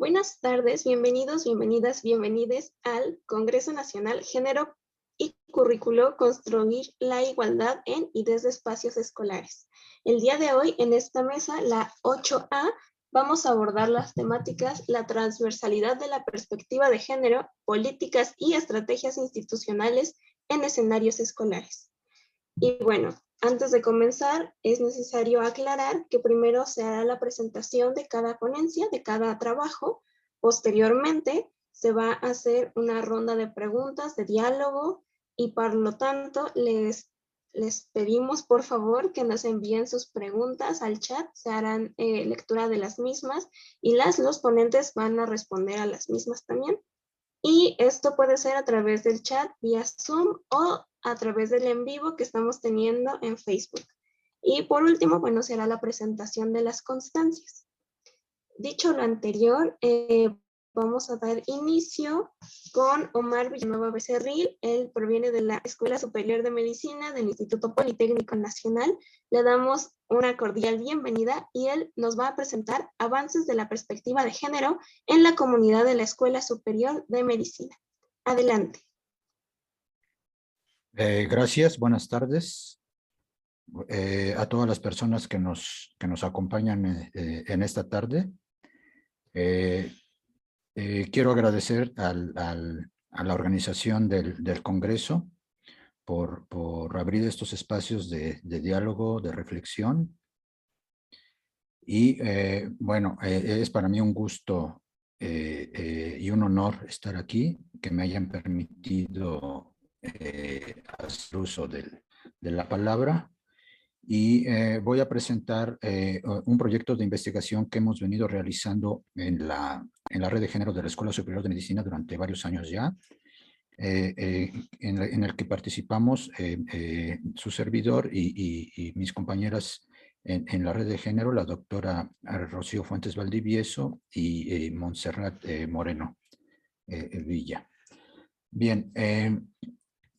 Buenas tardes, bienvenidos, bienvenidas, bienvenides al Congreso Nacional Género y Currículo Construir la Igualdad en y desde Espacios Escolares. El día de hoy en esta mesa, la 8A, vamos a abordar las temáticas, la transversalidad de la perspectiva de género, políticas y estrategias institucionales en escenarios escolares. Y bueno, antes de comenzar, es necesario aclarar que primero se hará la presentación de cada ponencia, de cada trabajo. Posteriormente, se va a hacer una ronda de preguntas, de diálogo, y por lo tanto, les pedimos por favor que nos envíen sus preguntas al chat. Se harán lectura de las mismas y los ponentes van a responder a las mismas también. Y esto puede ser a través del chat vía Zoom o a través del en vivo que estamos teniendo en Facebook. Y por último, bueno, será la presentación de las constancias. Dicho lo anterior, vamos a dar inicio con Omar Villanueva Becerril. Él proviene de la Escuela Superior de Medicina del Instituto Politécnico Nacional. Le damos una cordial bienvenida y él nos va a presentar avances de la perspectiva de género en la comunidad de la Escuela Superior de Medicina. Adelante. Gracias, buenas tardes a todas las personas que nos acompañan en esta tarde. Quiero agradecer a la organización del Congreso por abrir estos espacios de diálogo, de reflexión. Y bueno, es para mí un gusto y un honor estar aquí, que me hayan permitido hacer uso de la palabra. Y voy a presentar un proyecto de investigación que hemos venido realizando en la Red de Género de la Escuela Superior de Medicina durante varios años ya, en el que participamos su servidor y mis compañeras en la Red de Género, la doctora Rocío Fuentes Valdivieso y Montserrat Moreno Villa. Bien,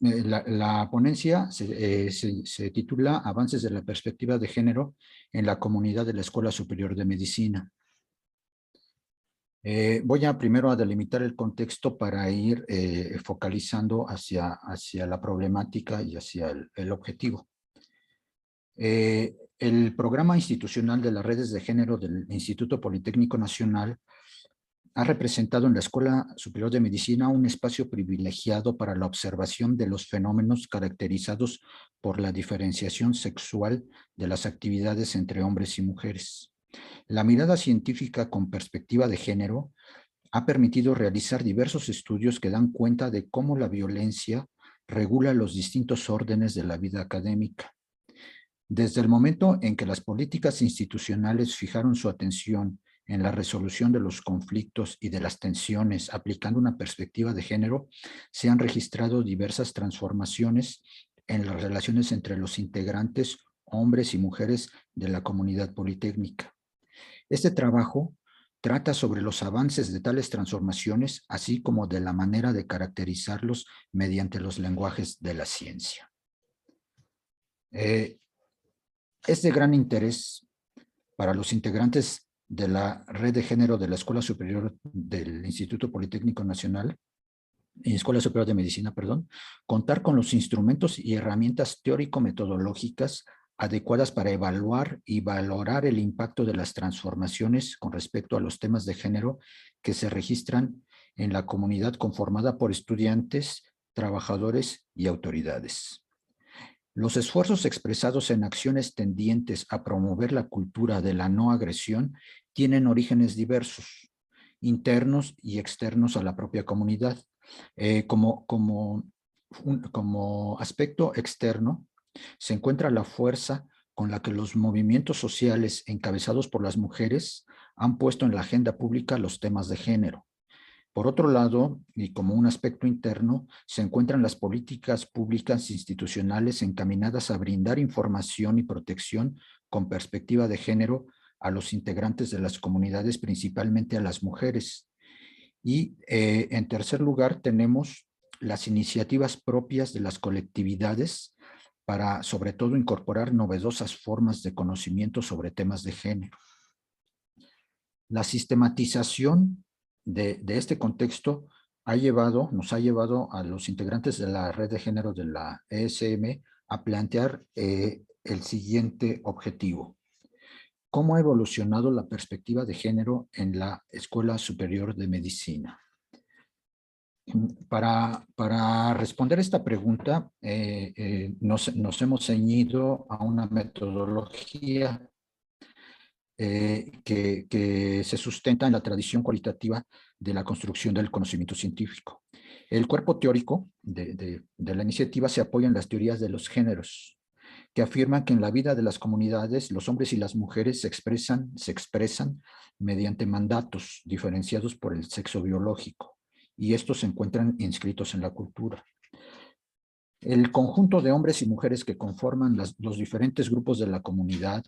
la ponencia se titula Avances de la perspectiva de género en la comunidad de la Escuela Superior de Medicina. Voy a primero a delimitar el contexto para ir focalizando hacia la problemática y hacia el objetivo. El programa institucional de las redes de género del Instituto Politécnico Nacional ha representado en la Escuela Superior de Medicina un espacio privilegiado para la observación de los fenómenos caracterizados por la diferenciación sexual de las actividades entre hombres y mujeres. La mirada científica con perspectiva de género ha permitido realizar diversos estudios que dan cuenta de cómo la violencia regula los distintos órdenes de la vida académica. Desde el momento en que las políticas institucionales fijaron su atención en la resolución de los conflictos y de las tensiones aplicando una perspectiva de género, se han registrado diversas transformaciones en las relaciones entre los integrantes, hombres y mujeres de la comunidad politécnica. Este trabajo trata sobre los avances de tales transformaciones, así como de la manera de caracterizarlos mediante los lenguajes de la ciencia. Es de gran interés para los integrantes de la Red de Género de la Escuela Superior del Instituto Politécnico Nacional, Escuela Superior de Medicina, perdón, contar con los instrumentos y herramientas teórico-metodológicas adecuadas para evaluar y valorar el impacto de las transformaciones con respecto a los temas de género que se registran en la comunidad conformada por estudiantes, trabajadores y autoridades. Los esfuerzos expresados en acciones tendientes a promover la cultura de la no agresión tienen orígenes diversos, internos y externos a la propia comunidad. Como aspecto externo, se encuentra la fuerza con la que los movimientos sociales encabezados por las mujeres han puesto en la agenda pública los temas de género. Por otro lado, y como un aspecto interno, se encuentran las políticas públicas institucionales encaminadas a brindar información y protección con perspectiva de género a los integrantes de las comunidades, principalmente a las mujeres. Y en tercer lugar, tenemos las iniciativas propias de las colectividades para, sobre todo, incorporar novedosas formas de conocimiento sobre temas de género. La sistematización de este contexto nos ha llevado a los integrantes de la red de género de la ESM a plantear el siguiente objetivo. ¿Cómo ha evolucionado la perspectiva de género en la Escuela Superior de Medicina? Para responder esta pregunta, nos hemos ceñido a una metodología que se sustenta en la tradición cualitativa de la construcción del conocimiento científico. El cuerpo teórico de la iniciativa se apoya en las teorías de los géneros, que afirman que en la vida de las comunidades los hombres y las mujeres se expresan mediante mandatos diferenciados por el sexo biológico, y estos se encuentran inscritos en la cultura. El conjunto de hombres y mujeres que conforman los diferentes grupos de la comunidad,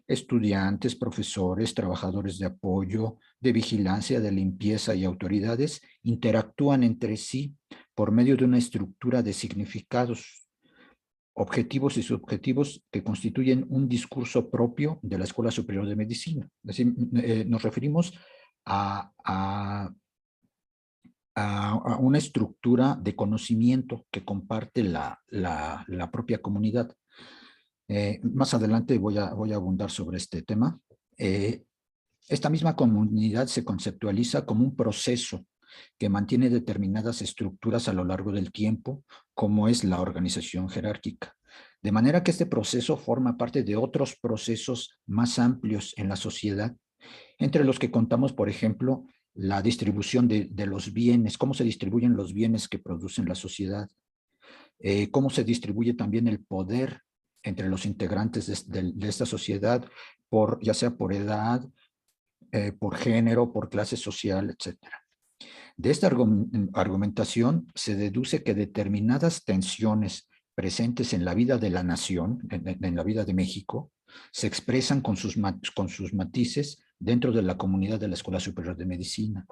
estudiantes, profesores, trabajadores de apoyo, de vigilancia, de limpieza y autoridades, interactúan entre sí por medio de una estructura de significados, objetivos y subjetivos que constituyen un discurso propio de la Escuela Superior de Medicina. Es decir, nos referimos a una estructura de conocimiento que comparte la propia comunidad. Más adelante voy a abundar sobre este tema. Esta misma comunidad se conceptualiza como un proceso que mantiene determinadas estructuras a lo largo del tiempo, como es la organización jerárquica. De manera que este proceso forma parte de otros procesos más amplios en la sociedad, entre los que contamos, por ejemplo, la distribución de los bienes, cómo se distribuyen los bienes que producen la sociedad, cómo se distribuye también el poder entre los integrantes de esta sociedad, ya sea por edad, por género, por clase social, etc. De esta argumentación se deduce que determinadas tensiones presentes en la vida de la nación, en la vida de México, se expresan con sus matices dentro de la comunidad de la Escuela Superior de Medicina.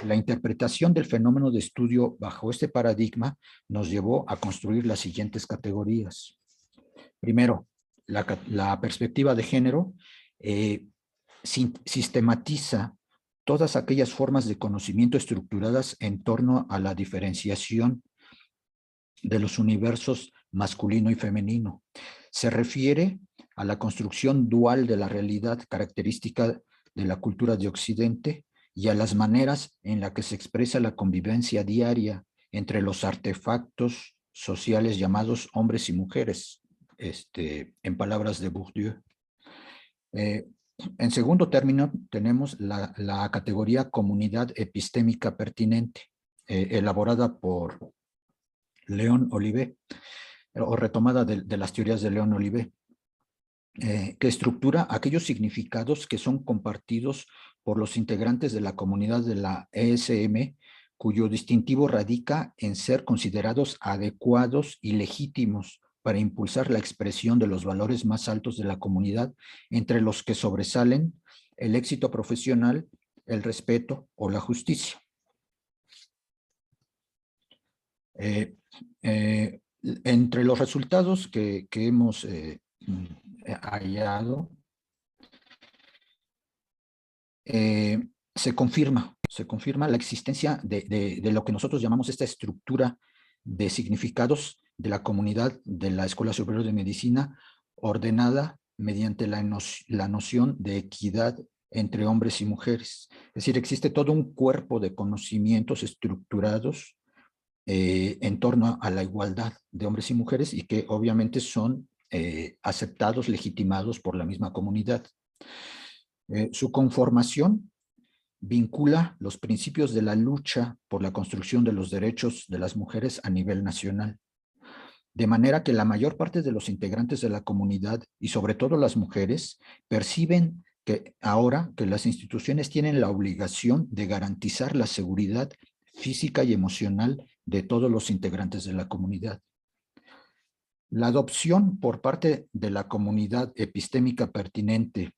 La interpretación del fenómeno de estudio bajo este paradigma nos llevó a construir las siguientes categorías. Primero, la perspectiva de género sistematiza todas aquellas formas de conocimiento estructuradas en torno a la diferenciación de los universos masculino y femenino. Se refiere a la construcción dual de la realidad característica de la cultura de Occidente y a las maneras en las que se expresa la convivencia diaria entre los artefactos sociales llamados hombres y mujeres, en palabras de Bourdieu. En segundo término, tenemos la categoría comunidad epistémica pertinente, elaborada por Léon Olivet, o retomada de las teorías de Léon Olivet, que estructura aquellos significados que son compartidos por los integrantes de la comunidad de la ESM, cuyo distintivo radica en ser considerados adecuados y legítimos para impulsar la expresión de los valores más altos de la comunidad, entre los que sobresalen el éxito profesional, el respeto o la justicia. Entre los resultados que hemos hallado, se confirma la existencia de lo que nosotros llamamos esta estructura de significados de la comunidad de la Escuela Superior de Medicina, ordenada mediante la noción de equidad entre hombres y mujeres. Es decir, existe todo un cuerpo de conocimientos estructurados en torno a la igualdad de hombres y mujeres y que obviamente son aceptados, legitimados por la misma comunidad. Su conformación vincula los principios de la lucha por la construcción de los derechos de las mujeres a nivel nacional, de manera que la mayor parte de los integrantes de la comunidad, y sobre todo las mujeres, perciben que ahora que las instituciones tienen la obligación de garantizar la seguridad física y emocional de todos los integrantes de la comunidad. La adopción por parte de la comunidad epistémica pertinente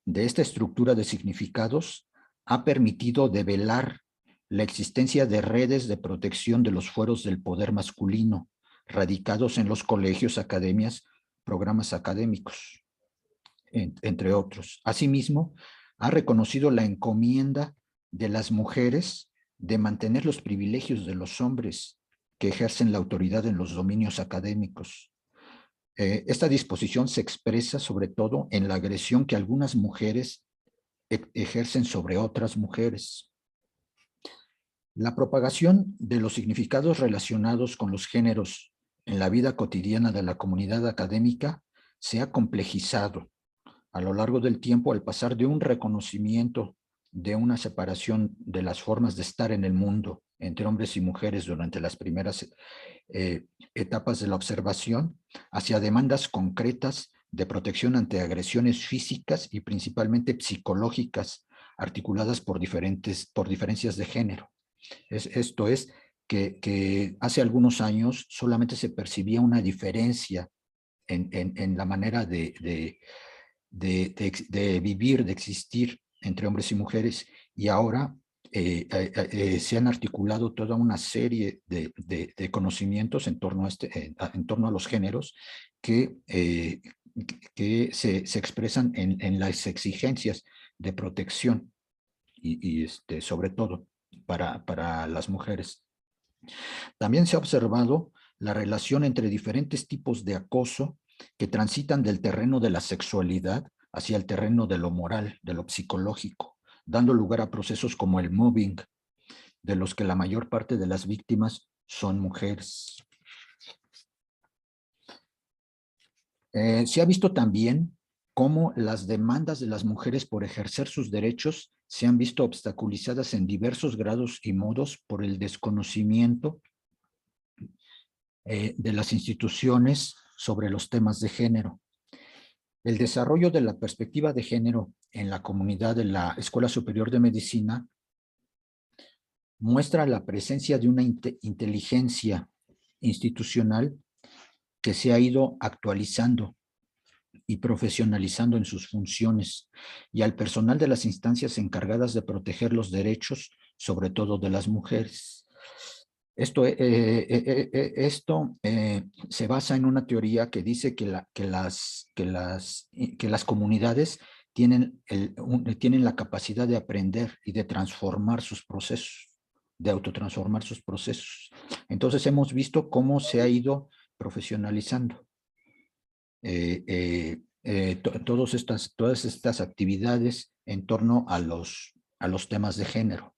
de esta estructura de significados ha permitido develar la existencia de redes de protección de los fueros del poder masculino, radicados en los colegios, academias, programas académicos, entre otros. Asimismo, ha reconocido la encomienda de las mujeres de mantener los privilegios de los hombres que ejercen la autoridad en los dominios académicos. Esta disposición se expresa sobre todo en la agresión que algunas mujeres ejercen sobre otras mujeres. La propagación de los significados relacionados con los géneros en la vida cotidiana de la comunidad académica se ha complejizado a lo largo del tiempo al pasar de un reconocimiento de una separación de las formas de estar en el mundo entre hombres y mujeres durante las primeras etapas de la observación hacia demandas concretas de protección ante agresiones físicas y principalmente psicológicas articuladas por diferencias de género. Esto es que hace algunos años solamente se percibía una diferencia en la manera de vivir, de existir entre hombres y mujeres, y ahora se han articulado toda una serie de conocimientos en torno en torno a los géneros que se expresan en las exigencias de protección y sobre todo para las mujeres. También se ha observado la relación entre diferentes tipos de acoso que transitan del terreno de la sexualidad hacia el terreno de lo moral, de lo psicológico, dando lugar a procesos como el mobbing, de los que la mayor parte de las víctimas son mujeres. Se ha visto también cómo las demandas de las mujeres por ejercer sus derechos se han visto obstaculizadas en diversos grados y modos por el desconocimiento de las instituciones sobre los temas de género. El desarrollo de la perspectiva de género en la comunidad de la Escuela Superior de Medicina muestra la presencia de una inteligencia institucional que se ha ido actualizando y profesionalizando en sus funciones, y al personal de las instancias encargadas de proteger los derechos, sobre todo de las mujeres. Esto se basa en una teoría que dice que las comunidades tienen la capacidad de aprender y de transformar sus procesos, de autotransformar sus procesos. Entonces hemos visto cómo se ha ido profesionalizando todas estas actividades en torno a los temas de género.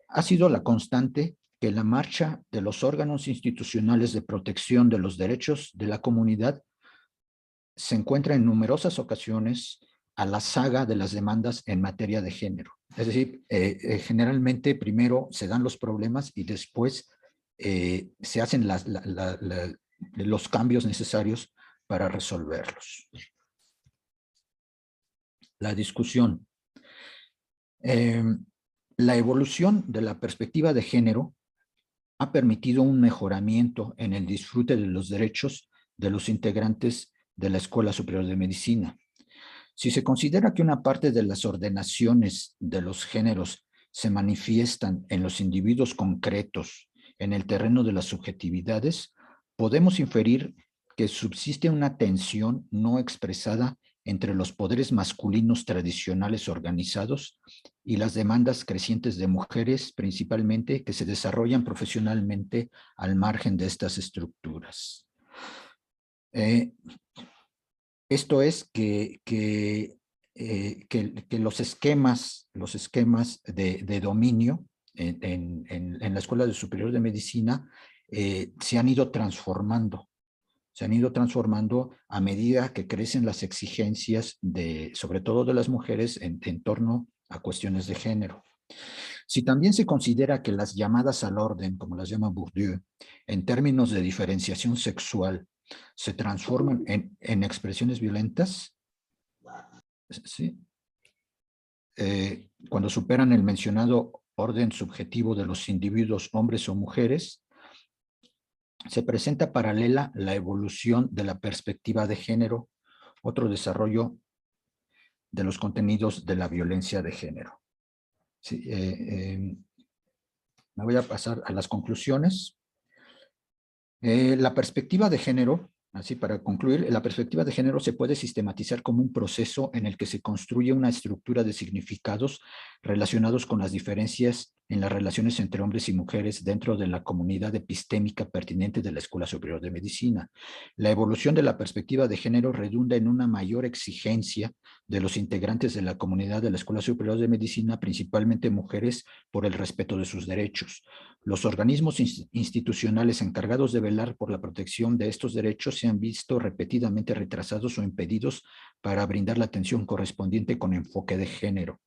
Ha sido la constante que la marcha de los órganos institucionales de protección de los derechos de la comunidad se encuentra en numerosas ocasiones a la saga de las demandas en materia de género. Es decir, generalmente primero se dan los problemas y después se hacen los cambios necesarios para resolverlos. La discusión. La evolución de la perspectiva de género ha permitido un mejoramiento en el disfrute de los derechos de los integrantes de la Escuela Superior de Medicina. Si se considera que una parte de las ordenaciones de los géneros se manifiestan en los individuos concretos en el terreno de las subjetividades, podemos inferir que subsiste una tensión no expresada entre los poderes masculinos tradicionales organizados y las demandas crecientes de mujeres, principalmente, que se desarrollan profesionalmente al margen de estas estructuras. Esto es que los esquemas de dominio en la Escuela Superior de Medicina se han ido transformando. Se han ido transformando a medida que crecen las exigencias sobre todo de las mujeres en torno a cuestiones de género. Si también se considera que las llamadas al orden, como las llama Bourdieu, en términos de diferenciación sexual, se transforman en expresiones violentas, ¿sí? Cuando superan el mencionado orden subjetivo de los individuos, hombres o mujeres, se presenta paralela la evolución de la perspectiva de género, otro desarrollo de los contenidos de la violencia de género. Sí, me voy a pasar a las conclusiones. La perspectiva de género Así, para concluir, la perspectiva de género se puede sistematizar como un proceso en el que se construye una estructura de significados relacionados con las diferencias en las relaciones entre hombres y mujeres dentro de la comunidad epistémica pertinente de la Escuela Superior de Medicina. La evolución de la perspectiva de género redunda en una mayor exigencia de los integrantes de la comunidad de la Escuela Superior de Medicina, principalmente mujeres, por el respeto de sus derechos. Los organismos institucionales encargados de velar por la protección de estos derechos se han visto repetidamente retrasados o impedidos para brindar la atención correspondiente con enfoque de género.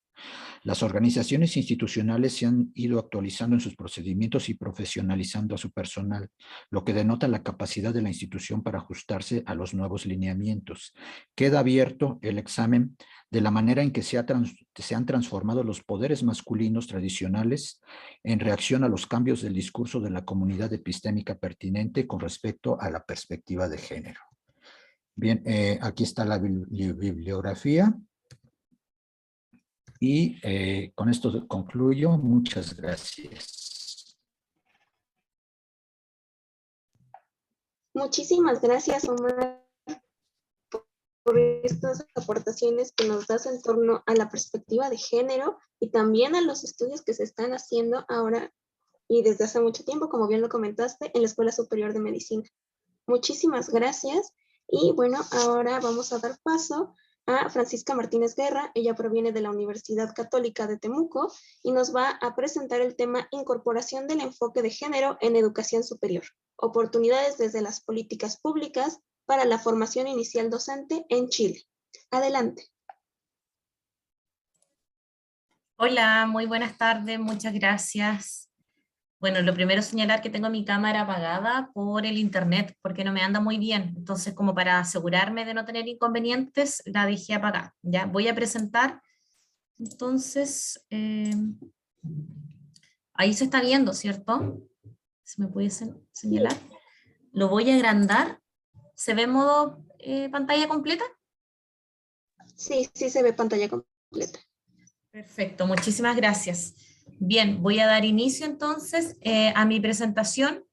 Las organizaciones institucionales se han ido actualizando en sus procedimientos y profesionalizando a su personal, lo que denota la capacidad de la institución para ajustarse a los nuevos lineamientos. Queda abierto el examen de la manera en que se han transformado los poderes masculinos tradicionales en reacción a los cambios del discurso de la comunidad epistémica pertinente con respecto a la perspectiva de género. Bien, aquí está la bibliografía. Y con esto concluyo. Muchas gracias. Muchísimas gracias, Omar, por estas aportaciones que nos das en torno a la perspectiva de género y también a los estudios que se están haciendo ahora y desde hace mucho tiempo, como bien lo comentaste, en la Escuela Superior de Medicina. Muchísimas gracias. Y bueno, ahora vamos a dar paso a Francisca Martínez Guerra. Ella proviene de la Universidad Católica de Temuco y nos va a presentar el tema Incorporación del enfoque de género en educación superior. Oportunidades desde las políticas públicas para la formación inicial docente en Chile. Adelante. Hola, muy buenas tardes, muchas gracias. Bueno, lo primero es señalar que tengo mi cámara apagada por el internet, porque no me anda muy bien. Entonces, como para asegurarme de no tener inconvenientes, la dejé apagada. Ya, voy a presentar. Entonces, ahí se está viendo, ¿cierto? ¿Se me puede señalar? Lo voy a agrandar. ¿Se ve en modo pantalla completa? Sí, sí se ve pantalla completa. Perfecto, muchísimas gracias. Bien, voy a dar inicio entonces a mi presentación.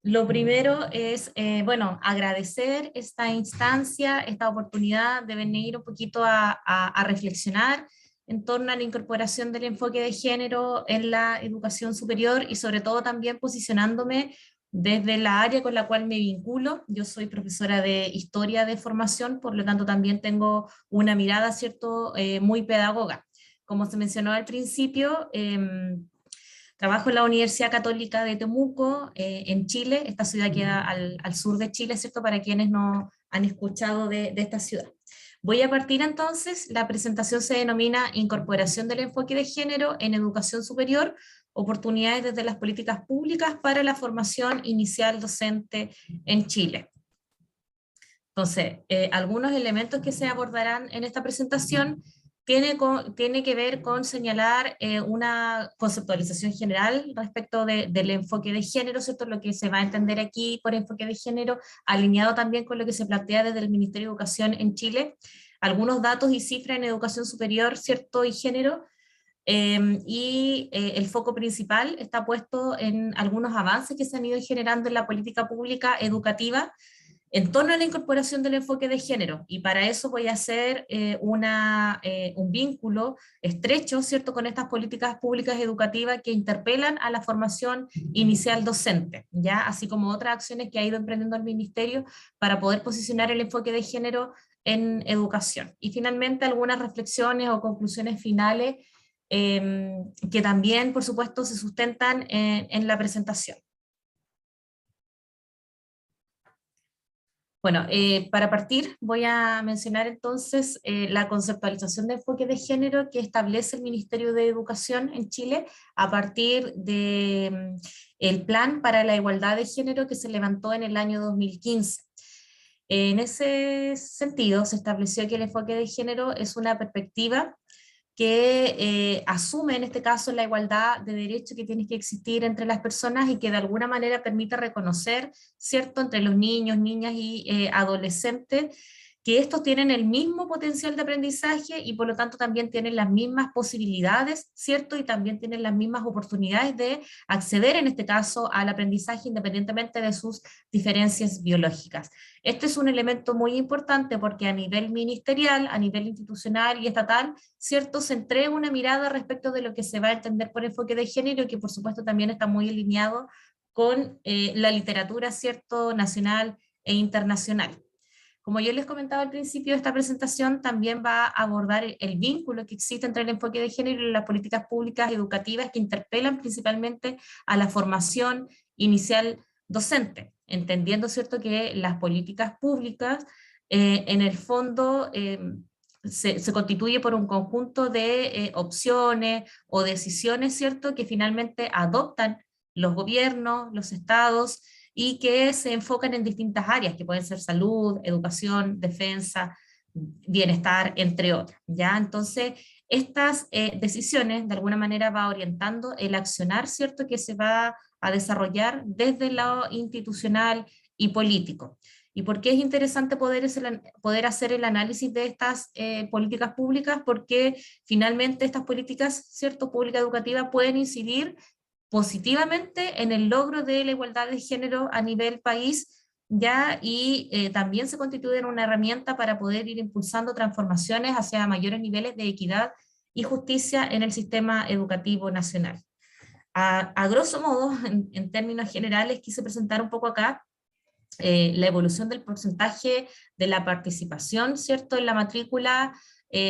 Lo primero es, bueno, agradecer esta instancia, esta oportunidad de venir un poquito a reflexionar en torno a la incorporación del enfoque de género en la educación superior y sobre todo también posicionándome desde la área con la cual me vinculo. Yo soy profesora de historia de formación, por lo tanto también tengo una mirada, ¿cierto?, muy pedagoga. Como se mencionó al principio, trabajo en la Universidad Católica de Temuco, en Chile. Esta ciudad queda al sur de Chile, ¿cierto?, para quienes no han escuchado de esta ciudad. Voy a partir entonces, la presentación se denomina Incorporación del enfoque de género en educación superior, oportunidades desde las políticas públicas para la formación inicial docente en Chile. Entonces, algunos elementos que se abordarán en esta presentación tiene que ver con señalar una conceptualización general respecto del enfoque de género, ¿cierto? Lo que se va a entender aquí por enfoque de género, alineado también con lo que se plantea desde el Ministerio de Educación en Chile, algunos datos y cifras en educación superior, ¿cierto?, y género, el foco principal está puesto en algunos avances que se han ido generando en la política pública educativa en torno a la incorporación del enfoque de género, y para eso voy a hacer un vínculo estrecho, ¿cierto?, con estas políticas públicas educativas que interpelan a la formación inicial docente, ¿ya?, así como otras acciones que ha ido emprendiendo el Ministerio para poder posicionar el enfoque de género en educación. Y finalmente algunas reflexiones o conclusiones finales que también, por supuesto, se sustentan en la presentación. Bueno, para partir voy a mencionar entonces la conceptualización de enfoque de género que establece el Ministerio de Educación en Chile a partir del Plan para la Igualdad de Género que se levantó en el año 2015. En ese sentido, se estableció que el enfoque de género es una perspectiva que asume en este caso la igualdad de derechos que tiene que existir entre las personas y que de alguna manera permite reconocer, ¿cierto?, entre los niños, niñas y adolescentes que estos tienen el mismo potencial de aprendizaje y por lo tanto también tienen las mismas posibilidades, ¿cierto? Y también tienen las mismas oportunidades de acceder, en este caso, al aprendizaje independientemente de sus diferencias biológicas. Este es un elemento muy importante porque a nivel ministerial, a nivel institucional y estatal, ¿cierto? Se entrega una mirada respecto de lo que se va a entender por enfoque de género, que por supuesto también está muy alineado con la literatura, ¿cierto?, nacional e internacional. Como yo les comentaba al principio de esta presentación, también va a abordar el vínculo que existe entre el enfoque de género y las políticas públicas educativas que interpelan principalmente a la formación inicial docente, entendiendo, ¿cierto?, que las políticas públicas en el fondo se constituye por un conjunto de opciones o decisiones, ¿cierto?, que finalmente adoptan los gobiernos, los estados, y que se enfocan en distintas áreas, que pueden ser salud, educación, defensa, bienestar, entre otras, ¿ya? Entonces, estas decisiones de alguna manera va orientando el accionar, ¿cierto?, que se va a desarrollar desde lo institucional y político. ¿Y por qué es interesante poder hacer el análisis de estas políticas públicas? Porque finalmente estas políticas, ¿cierto?, públicas educativas pueden incidir positivamente en el logro de la igualdad de género a nivel país, ya, y también se constituyen una herramienta para poder ir impulsando transformaciones hacia mayores niveles de equidad y justicia en el sistema educativo nacional. A grosso modo, en términos generales, quise presentar un poco acá la evolución del porcentaje de la participación, ¿cierto?, en la matrícula,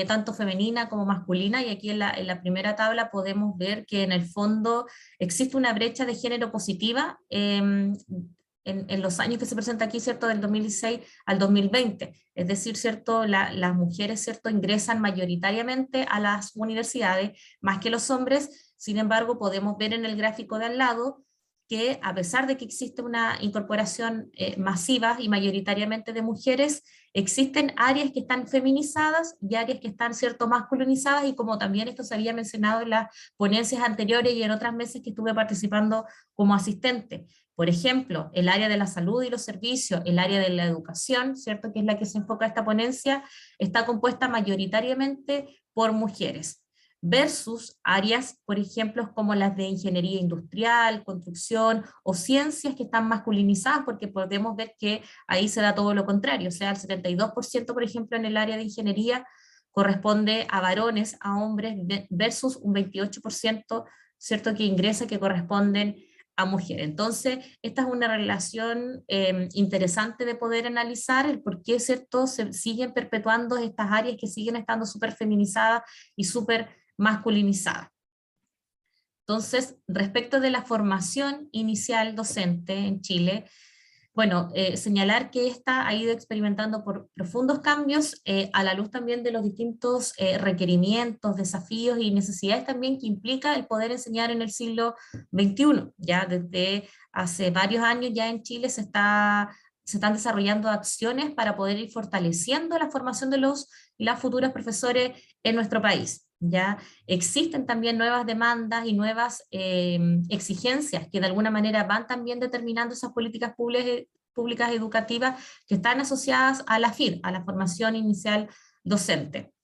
tanto femenina como masculina, y aquí en la primera tabla podemos ver que en el fondo existe una brecha de género positiva en los años que se presenta aquí, ¿cierto?, del 2016 al 2020, es decir, ¿cierto?, las mujeres, ¿cierto?, ingresan mayoritariamente a las universidades, más que los hombres. Sin embargo, podemos ver en el gráfico de al lado que a pesar de que existe una incorporación masiva y mayoritariamente de mujeres, existen áreas que están feminizadas y áreas que están, ¿cierto?, masculinizadas, y como también esto se había mencionado en las ponencias anteriores y en otras meses que estuve participando como asistente. Por ejemplo, el área de la salud y los servicios, el área de la educación, ¿cierto?, que es la que se enfoca esta ponencia, está compuesta mayoritariamente por mujeres, versus áreas, por ejemplo, como las de ingeniería industrial, construcción o ciencias que están masculinizadas, porque podemos ver que ahí se da todo lo contrario, o sea, el 72%, por ejemplo, en el área de ingeniería corresponde a varones, a hombres, versus un 28%, ¿cierto?, que ingresa, que corresponden a mujeres. Entonces, esta es una relación interesante de poder analizar, el por qué, ¿cierto?, se siguen perpetuando estas áreas que siguen estando súper feminizadas y súper masculinizada. Entonces, respecto de la formación inicial docente en Chile, bueno, señalar que esta ha ido experimentando por profundos cambios a la luz también de los distintos requerimientos, desafíos y necesidades también que implica el poder enseñar en el siglo XXI. Ya desde hace varios años ya en Chile se están desarrollando acciones para poder ir fortaleciendo la formación de los y las futuras profesores en nuestro país. Ya existen también nuevas demandas y nuevas exigencias que de alguna manera van también determinando esas políticas públicas educativas que están asociadas a la FID, a la formación inicial docente.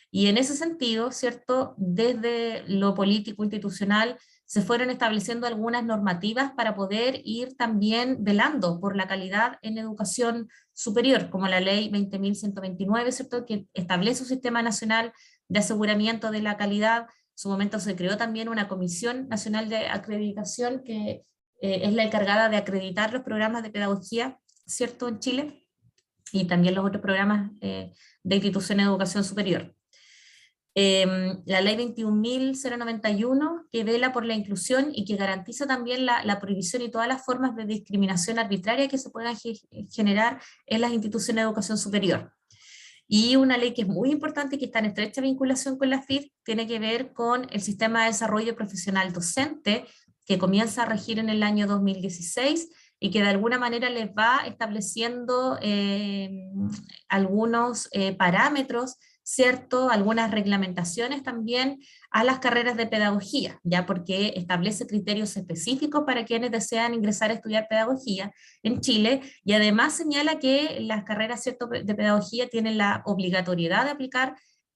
Y en ese sentido, ¿cierto?, desde lo político institucional se fueron estableciendo algunas normativas para poder ir también velando por la calidad en educación superior, como la ley 20.129, ¿cierto?, que establece un sistema nacional de aseguramiento de la calidad. En su momento se creó también una Comisión Nacional de Acreditación que es la encargada de acreditar los programas de pedagogía, ¿cierto?, en Chile, y también los otros programas de instituciones de educación superior. La ley 21.091, que vela por la inclusión y que garantiza también la prohibición y todas las formas de discriminación arbitraria que se puedan generar en las instituciones de educación superior. Y una ley que es muy importante y que está en estrecha vinculación con la FID, tiene que ver con el Sistema de Desarrollo Profesional Docente, que comienza a regir en el año 2016 y que de alguna manera les va estableciendo algunos parámetros, ¿cierto? Algunas reglamentaciones también a las carreras de pedagogía, ya porque establece criterios específicos para quienes desean ingresar a estudiar pedagogía en Chile, y además señala que las carreras, ¿cierto?, de pedagogía tienen la obligatoriedad de aplicar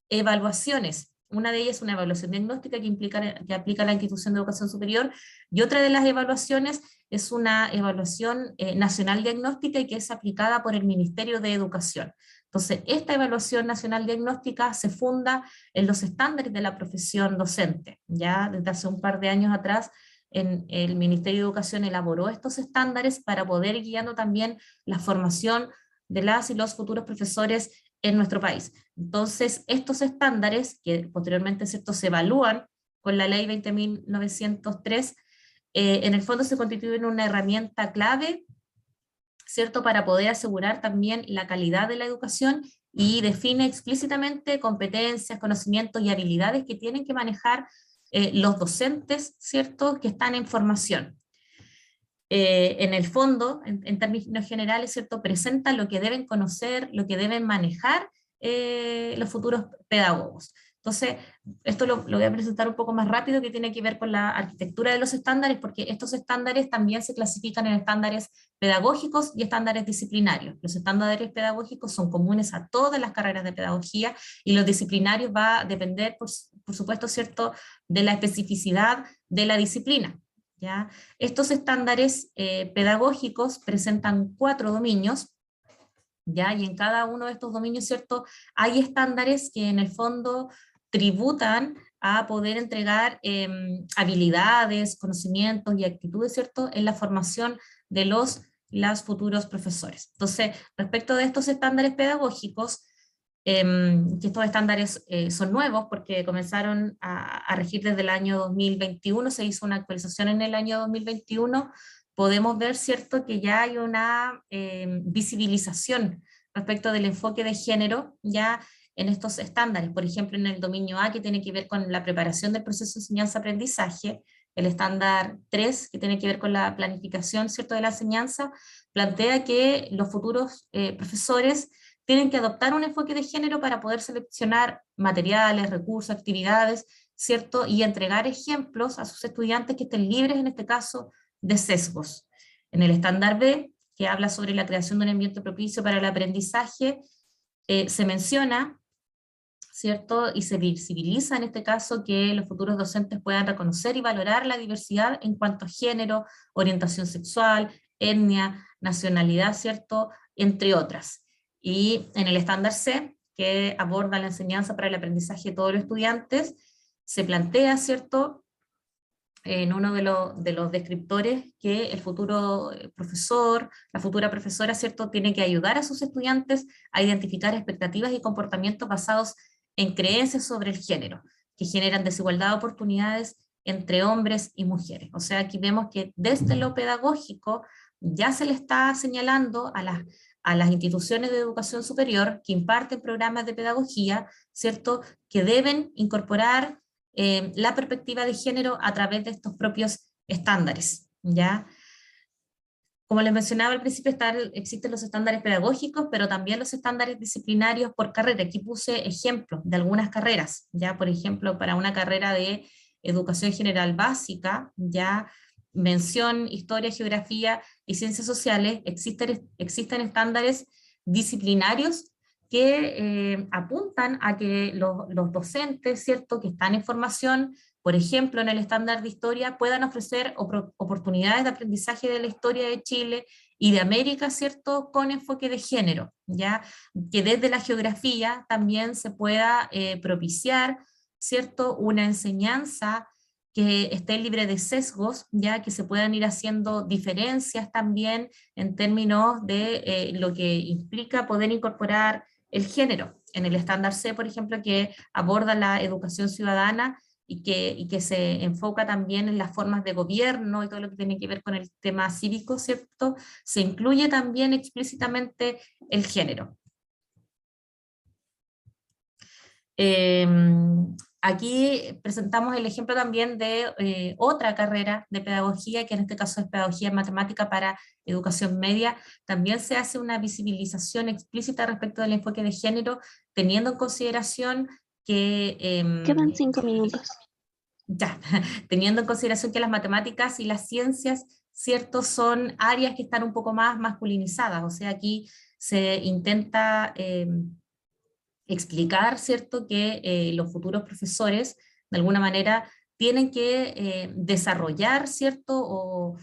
evaluaciones. Una de ellas es una evaluación diagnóstica que aplica la institución de educación superior, y otra de las evaluaciones es una evaluación nacional diagnóstica y que es aplicada por el Ministerio de Educación. Entonces, esta evaluación nacional diagnóstica se funda en los estándares de la profesión docente. Ya desde hace un par de años atrás, el Ministerio de Educación elaboró estos estándares para poder ir guiando también la formación de las y los futuros profesores en nuestro país. Entonces, estos estándares, que posteriormente, ¿cierto?, se evalúan con la ley 20.903, en el fondo se constituyen una herramienta clave, ¿cierto?, para poder asegurar también la calidad de la educación, y define explícitamente competencias, conocimientos y habilidades que tienen que manejar los docentes, ¿cierto?, que están en formación. En el fondo, en términos generales, ¿cierto?, presenta lo que deben conocer, lo que deben manejar los futuros pedagogos. Entonces, esto lo voy a presentar un poco más rápido, que tiene que ver con la arquitectura de los estándares, porque estos estándares también se clasifican en estándares pedagógicos y estándares disciplinarios. Los estándares pedagógicos son comunes a todas las carreras de pedagogía, y los disciplinarios va a depender, por supuesto, ¿cierto?, de la especificidad de la disciplina. ¿Ya? Estos estándares pedagógicos presentan 4 dominios, ¿ya? Y en cada uno de estos dominios, ¿cierto?, hay estándares que en el fondo tributan a poder entregar habilidades, conocimientos y actitudes, ¿cierto?, en la formación de las futuros profesores. Entonces, respecto de estos estándares pedagógicos, que estos estándares son nuevos porque comenzaron a regir desde el año 2021, se hizo una actualización en el año 2021, podemos ver, ¿cierto?, que ya hay una visibilización respecto del enfoque de género ya en estos estándares. Por ejemplo, en el dominio A, que tiene que ver con la preparación del proceso de enseñanza-aprendizaje, el estándar 3, que tiene que ver con la planificación, ¿cierto?, de la enseñanza, plantea que los futuros profesores tienen que adoptar un enfoque de género para poder seleccionar materiales, recursos, actividades, ¿cierto?, y entregar ejemplos a sus estudiantes que estén libres, en este caso, de sesgos. En el estándar B, que habla sobre la creación de un ambiente propicio para el aprendizaje, se menciona, ¿cierto?, y se visibiliza en este caso que los futuros docentes puedan reconocer y valorar la diversidad en cuanto a género, orientación sexual, etnia, nacionalidad, ¿cierto?, entre otras. Y en el estándar C, que aborda la enseñanza para el aprendizaje de todos los estudiantes, se plantea, ¿cierto?, en uno de los descriptores, que el futuro profesor, la futura profesora, ¿cierto?, tiene que ayudar a sus estudiantes a identificar expectativas y comportamientos basados en creencias sobre el género, que generan desigualdad de oportunidades entre hombres y mujeres. O sea, aquí vemos que desde lo pedagógico ya se le está señalando a las instituciones de educación superior que imparten programas de pedagogía, ¿cierto?, que deben incorporar la perspectiva de género a través de estos propios estándares, ¿ya? Como les mencionaba al principio, existen los estándares pedagógicos, pero también los estándares disciplinarios por carrera. Aquí puse ejemplos de algunas carreras, ¿ya? Por ejemplo, para una carrera de educación general básica, ¿ya?, mención, historia, geografía y ciencias sociales, existen estándares disciplinarios que apuntan a que los docentes, ¿cierto?, que están en formación, por ejemplo, en el estándar de historia, puedan ofrecer oportunidades de aprendizaje de la historia de Chile y de América, ¿cierto?, con enfoque de género, ¿ya? Que desde la geografía también se pueda propiciar, ¿cierto?, una enseñanza que esté libre de sesgos, ya que se puedan ir haciendo diferencias también en términos de lo que implica poder incorporar el género. En el estándar C, por ejemplo, que aborda la educación ciudadana y que se enfoca también en las formas de gobierno y todo lo que tiene que ver con el tema cívico, ¿cierto?, se incluye también explícitamente el género. Aquí presentamos el ejemplo también de otra carrera de pedagogía, que en este caso es pedagogía en matemática para educación media. También se hace una visibilización explícita respecto del enfoque de género, teniendo en consideración que... Quedan 5 minutos. Ya, teniendo en consideración que las matemáticas y las ciencias, ¿cierto?, son áreas que están un poco más masculinizadas. O sea, aquí se intenta explicar, ¿cierto?, que los futuros profesores, de alguna manera, tienen que desarrollar, ¿cierto?, o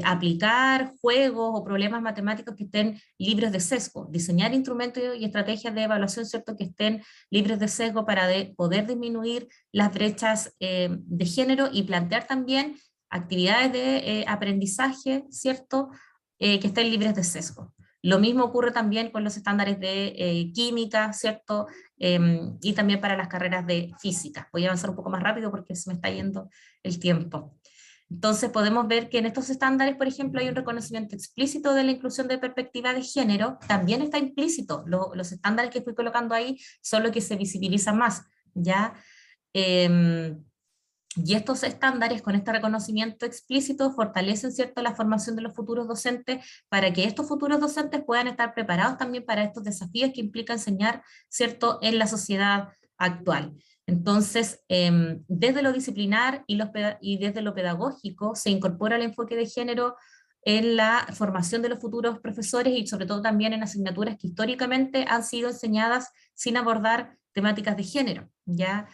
aplicar juegos o problemas matemáticos que estén libres de sesgo, diseñar instrumentos y estrategias de evaluación, ¿cierto?, que estén libres de sesgo para poder disminuir las brechas de género y plantear también actividades de aprendizaje, ¿cierto?, que estén libres de sesgo. Lo mismo ocurre también con los estándares de química, ¿cierto? Y también para las carreras de física. Voy a avanzar un poco más rápido porque se me está yendo el tiempo. Entonces podemos ver que en estos estándares, por ejemplo, hay un reconocimiento explícito de la inclusión de perspectiva de género. También está implícito. Los estándares que estoy colocando ahí son los que se visibilizan más, ¿ya? Y estos estándares, con este reconocimiento explícito, fortalecen, ¿cierto?, la formación de los futuros docentes para que estos futuros docentes puedan estar preparados también para estos desafíos que implica enseñar, ¿cierto?, en la sociedad actual. Entonces, desde lo disciplinar y desde lo pedagógico se incorpora el enfoque de género en la formación de los futuros profesores y sobre todo también en asignaturas que históricamente han sido enseñadas sin abordar temáticas de género, ¿ya?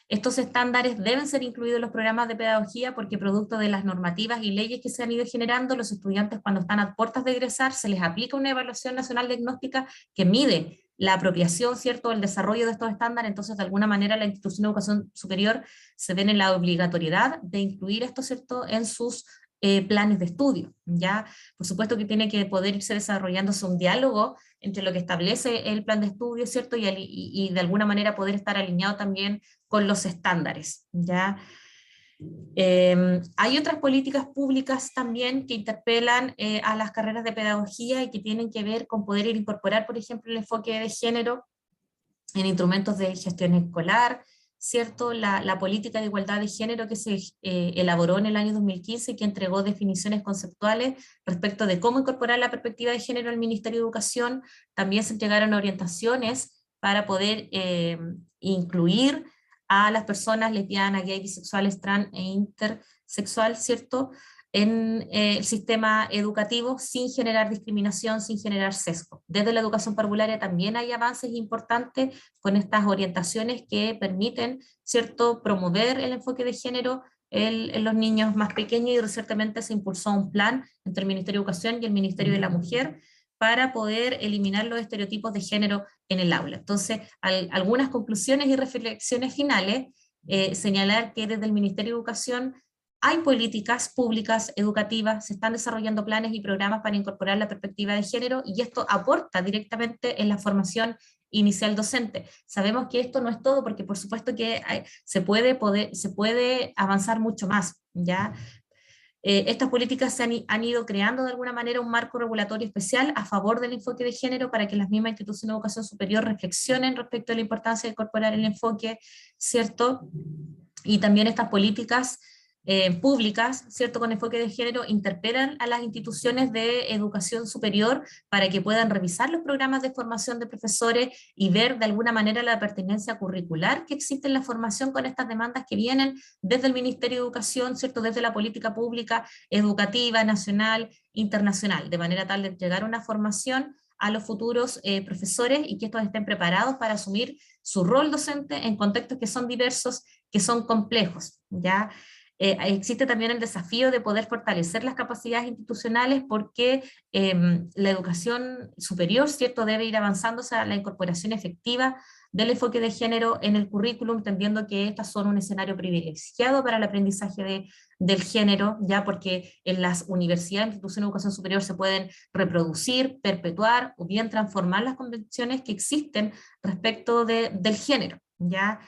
Estos estándares deben ser incluidos en los programas de pedagogía porque producto de las normativas y leyes que se han ido generando, los estudiantes cuando están a puertas de egresar se les aplica una evaluación nacional diagnóstica que mide la apropiación, ¿cierto?, el desarrollo de estos estándares. Entonces de alguna manera la institución de educación superior se ve en la obligatoriedad de incluir esto, ¿cierto?, en sus planes de estudio, ¿ya? Por supuesto que tiene que poder irse desarrollándose un diálogo entre lo que establece el plan de estudio, ¿cierto?, y de alguna manera poder estar alineado también con los estándares, ¿ya? Hay otras políticas públicas también que interpelan a las carreras de pedagogía y que tienen que ver con poder incorporar, por ejemplo, el enfoque de género en instrumentos de gestión escolar, ¿cierto? La política de igualdad de género que se elaboró en el año 2015 y que entregó definiciones conceptuales respecto de cómo incorporar la perspectiva de género al Ministerio de Educación. También se entregaron orientaciones para poder incluir a las personas lesbianas, gay, bisexuales, trans e intersexual, ¿cierto?, en el sistema educativo sin generar discriminación, sin generar sesgo. Desde la educación parvularia también hay avances importantes con estas orientaciones que permiten, ¿cierto?, promover el enfoque de género en los niños más pequeños, y recientemente se impulsó un plan entre el Ministerio de Educación y el Ministerio de la Mujer para poder eliminar los estereotipos de género en el aula. Entonces, algunas conclusiones y reflexiones finales, señalar que desde el Ministerio de Educación hay políticas públicas, educativas, se están desarrollando planes y programas para incorporar la perspectiva de género y esto aporta directamente en la formación inicial docente. Sabemos que esto no es todo porque por supuesto que se puede avanzar mucho más, ¿ya? Estas políticas han ido creando de alguna manera un marco regulatorio especial a favor del enfoque de género para que las mismas instituciones de educación superior reflexionen respecto a la importancia de incorporar el enfoque, ¿cierto? Y también estas políticas públicas, ¿cierto?, con enfoque de género, interpelan a las instituciones de educación superior para que puedan revisar los programas de formación de profesores y ver de alguna manera la pertinencia curricular que existe en la formación con estas demandas que vienen desde el Ministerio de Educación, ¿cierto?, desde la política pública, educativa, nacional, internacional, de manera tal de entregar una formación a los futuros profesores y que estos estén preparados para asumir su rol docente en contextos que son diversos, que son complejos, ¿ya? Existe también el desafío de poder fortalecer las capacidades institucionales porque la educación superior, ¿cierto?, debe ir avanzándose a la incorporación efectiva del enfoque de género en el currículum, entendiendo que estas son un escenario privilegiado para el aprendizaje del género, ya porque en las universidades, instituciones de educación superior se pueden reproducir, perpetuar o bien transformar las convenciones que existen respecto del género, ¿ya?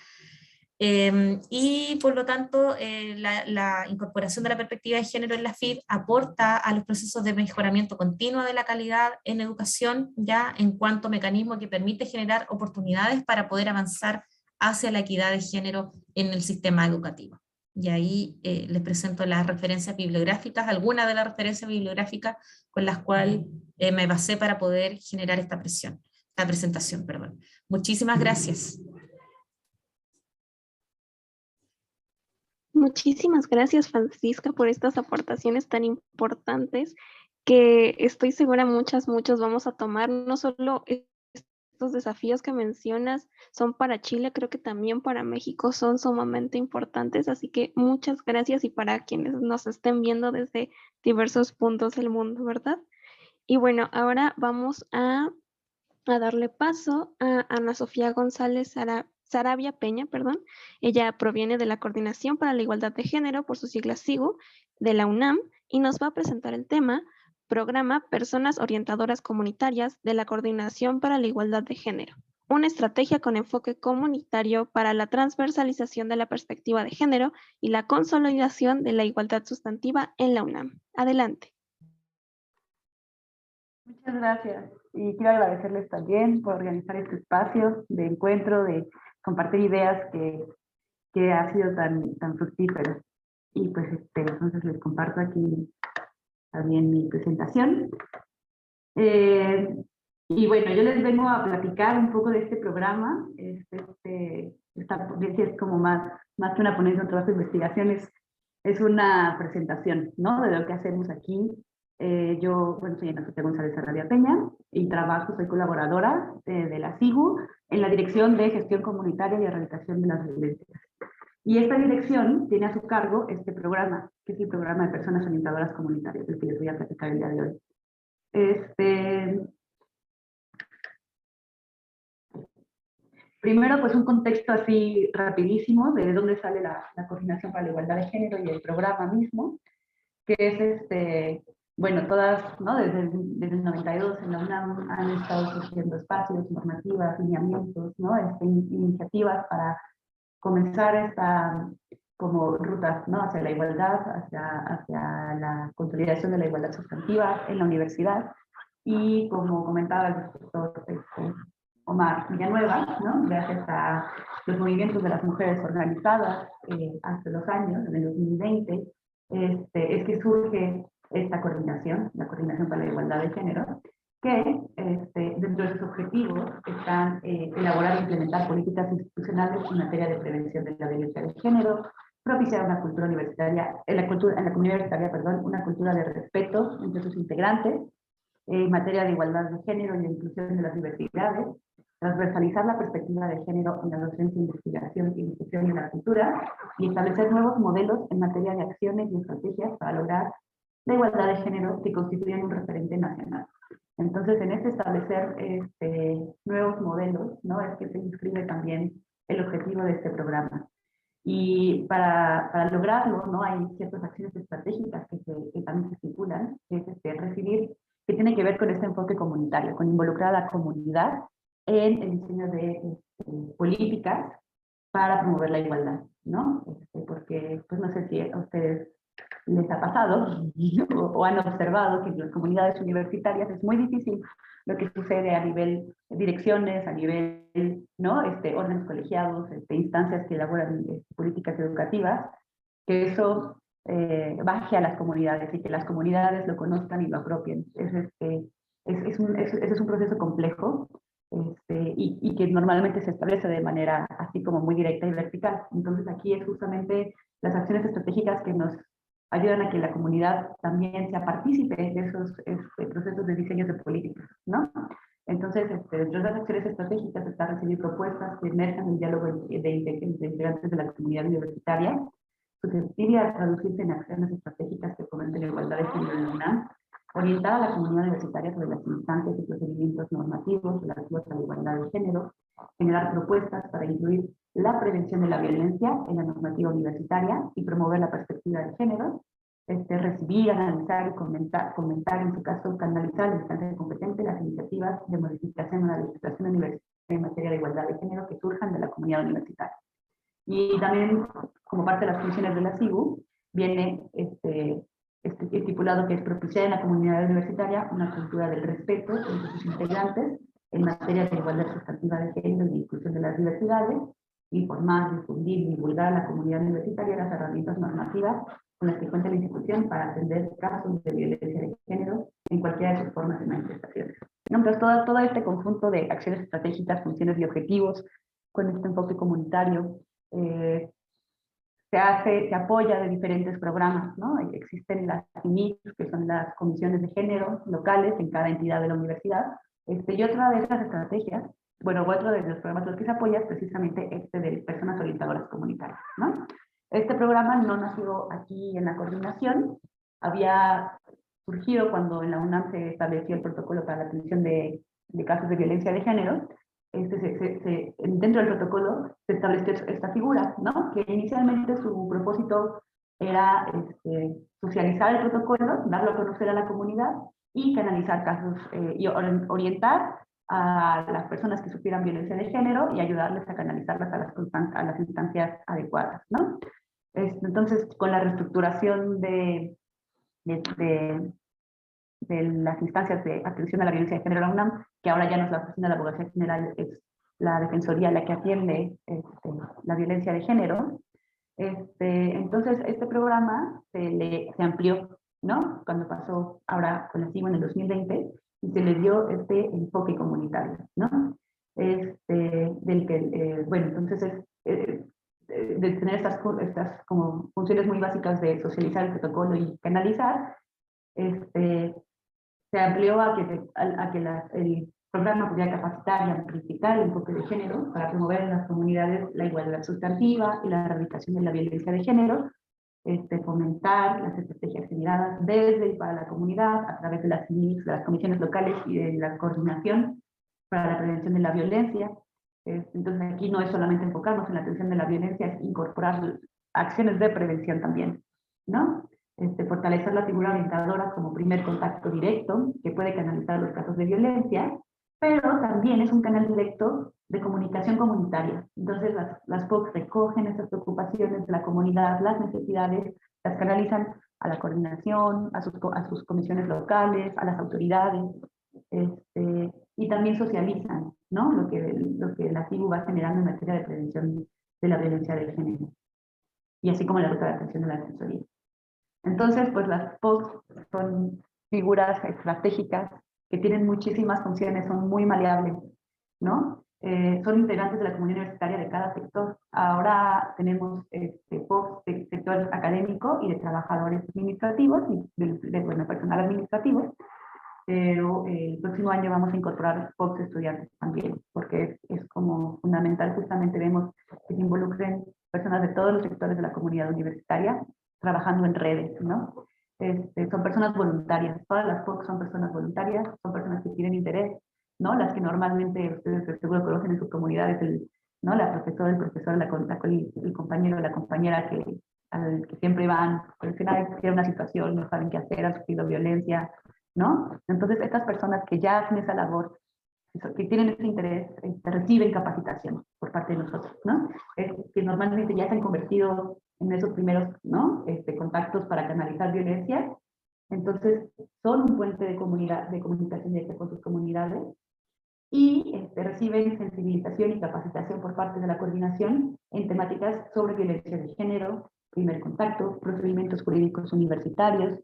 Y por lo tanto, la incorporación de la perspectiva de género en la FIP aporta a los procesos de mejoramiento continuo de la calidad en educación, ya en cuanto a mecanismo que permite generar oportunidades para poder avanzar hacia la equidad de género en el sistema educativo. Y ahí les presento las referencias bibliográficas, algunas de las referencias bibliográficas con las cuales me basé para poder generar esta presentación. Perdón. Muchísimas gracias. Muchísimas gracias, Francisca, por estas aportaciones tan importantes que estoy segura muchos vamos a tomar. No solo estos desafíos que mencionas son para Chile, creo que también para México son sumamente importantes, así que muchas gracias, y para quienes nos estén viendo desde diversos puntos del mundo, ¿verdad? Y bueno, ahora vamos a darle paso a Ana Sofía González Sarabia Peña, perdón. Ella proviene de la Coordinación para la Igualdad de Género, por sus siglas SIGU, de la UNAM, y nos va a presentar el tema Programa Personas Orientadoras Comunitarias de la Coordinación para la Igualdad de Género, una estrategia con enfoque comunitario para la transversalización de la perspectiva de género y la consolidación de la igualdad sustantiva en la UNAM. Adelante. Muchas gracias. Y quiero agradecerles también por organizar este espacio de encuentro, de compartir ideas que ha sido tan fructífero. Y pues entonces les comparto aquí también mi presentación. Y bueno, yo les vengo a platicar un poco de este programa. Esta ponencia es como más que una ponencia, un trabajo de investigación, es una presentación, ¿no?, de lo que hacemos aquí. Yo, bueno, soy Ana Sofía González Sarabia Peña y soy colaboradora de la SIGU en la Dirección de Gestión Comunitaria y Erradicación de las Violencias. Y esta dirección tiene a su cargo este programa, que es el programa de Personas Orientadoras Comunitarias, del que les voy a platicar el día de hoy. Primero, pues un contexto así rapidísimo de dónde sale la Coordinación para la Igualdad de Género y el programa mismo, que es bueno, todas, ¿no?, desde el 92 en la UNAM han estado surgiendo espacios, normativas, lineamientos, ¿no?, iniciativas para comenzar como rutas, ¿no?, hacia la igualdad, hacia la consolidación de la igualdad sustantiva en la universidad. Y como comentaba el doctor Omar Villanueva, ¿no?, gracias a los movimientos de las mujeres organizadas hace 2 años, en el 2020, es que surge esta coordinación, la Coordinación para la Igualdad de Género, que dentro de sus objetivos están elaborar e implementar políticas institucionales en materia de prevención de la violencia de género, propiciar una cultura universitaria, en la comunidad universitaria, perdón, una cultura de respeto entre sus integrantes, en materia de igualdad de género y de inclusión de las diversidades, transversalizar la perspectiva de género en la docencia, investigación y difusión de la cultura, y establecer nuevos modelos en materia de acciones y estrategias para lograr la igualdad de género que constituyen un referente nacional. Entonces, en establecer nuevos modelos, ¿no?, es que se inscribe también el objetivo de este programa. Y para lograrlo, ¿no?, hay ciertas acciones estratégicas que también se estipulan, que es recibir, que tiene que ver con este enfoque comunitario, con involucrar a la comunidad en el diseño de políticas para promover la igualdad, ¿no? Porque, pues no sé si a ustedes les ha pasado o han observado que en las comunidades universitarias es muy difícil lo que sucede a nivel de direcciones, a nivel, ¿no?, órdenes colegiados, instancias que elaboran políticas educativas, que eso baje a las comunidades y que las comunidades lo conozcan y lo apropien. Ese es un proceso complejo y que normalmente se establece de manera así como muy directa y vertical. Entonces aquí es justamente las acciones estratégicas que nos ayudan a que la comunidad también sea partícipe de esos procesos de diseño de políticas, ¿no? Entonces, dentro de las acciones estratégicas está recibir propuestas que emerjan del diálogo de integrantes de la comunidad universitaria, susceptible a traducirse en acciones estratégicas que fomenten la igualdad de género en la UNAM, orientar a la comunidad universitaria sobre las instancias y procedimientos normativos relativos a la igualdad de género, generar propuestas para incluir la prevención de la violencia en la normativa universitaria y promover la perspectiva de género, recibir, analizar y comentar, en su caso, canalizar a la instancia competente las iniciativas de modificación de la legislación universitaria en materia de igualdad de género que surjan de la comunidad universitaria. Y también, como parte de las funciones de la SIGU, viene estipulado que es propiciar en la comunidad universitaria una cultura del respeto entre sus integrantes en materia de igualdad sustantiva de género y de inclusión de las diversidades, informar, difundir, divulgar a la comunidad universitaria las herramientas normativas con las que cuenta la institución para atender casos de violencia de género en cualquiera de sus formas y manifestaciones. Entonces, todo este conjunto de acciones estratégicas, funciones y objetivos con este enfoque comunitario se apoya de diferentes programas, ¿no? Existen las CIMIC, que son las comisiones de género locales en cada entidad de la universidad, y otra de esas estrategias, bueno, otro de los programas en los que se apoya es precisamente este de personas orientadoras comunitarias, ¿no? Este programa no nació aquí en la coordinación, había surgido cuando en la UNAM se estableció el protocolo para la atención de casos de violencia de género. Dentro del protocolo se estableció esta figura, ¿no? Que inicialmente su propósito era socializar el protocolo, darlo a conocer a la comunidad y canalizar casos y orientar a las personas que sufrieran violencia de género y ayudarles a canalizarlas a las instancias adecuadas, ¿no? Entonces, con la reestructuración de las instancias de atención a la violencia de género de la UNAM, que ahora ya no es la Oficina de la Abogacía General, es la Defensoría la que atiende la violencia de género. Entonces, este programa se amplió, ¿no? Cuando pasó ahora con la CIMO en el 2020, y se le dio este enfoque comunitario, ¿no? Del que, bueno, entonces de tener estas como funciones muy básicas de socializar el protocolo y canalizar, se amplió a que el programa pudiera capacitar y amplificar el enfoque de género para promover en las comunidades la igualdad sustantiva y la erradicación de la violencia de género, fomentar las estrategias generadas desde y para la comunidad a través de las CIMICs, de las comisiones locales y de la coordinación para la prevención de la violencia. Entonces aquí no es solamente enfocarnos en la atención de la violencia, es incorporar acciones de prevención también, ¿no? Fortalecer la figura orientadora como primer contacto directo que puede canalizar los casos de violencia, pero también es un canal directo de comunicación comunitaria. Entonces las POC recogen estas preocupaciones de la comunidad, las necesidades, las canalizan a la coordinación, a sus comisiones locales, a las autoridades, y también socializan, ¿no? Lo que la CIBU va generando en materia de prevención de la violencia de género, y así como la ruta de atención de la defensoría. Entonces, pues las POC son figuras estratégicas que tienen muchísimas funciones, son muy maleables, ¿no? Son integrantes de la comunidad universitaria de cada sector. Ahora tenemos POC de sector académico y de trabajadores administrativos y de personal administrativo, pero el próximo año vamos a incorporar POC de estudiantes también, porque es como fundamental, justamente vemos que se involucren personas de todos los sectores de la comunidad universitaria, trabajando en redes, ¿no? Son personas voluntarias, todas las POC son personas voluntarias, son personas que tienen interés, ¿no? Las que normalmente ustedes seguro conocen en sus comunidades, ¿no? La profesora, el profesor, el compañero, la compañera al que siempre van, pero al final tienen una situación, no saben qué hacer, han sufrido violencia, ¿no? Entonces estas personas que ya hacen esa labor, que tienen ese interés, reciben capacitación por parte de nosotros, ¿no? Que normalmente ya se han convertido en esos primeros, ¿no? Contactos para canalizar violencia. Entonces, son un puente de comunicación directa con sus comunidades y reciben sensibilización y capacitación por parte de la coordinación en temáticas sobre violencia de género, primer contacto, procedimientos jurídicos universitarios,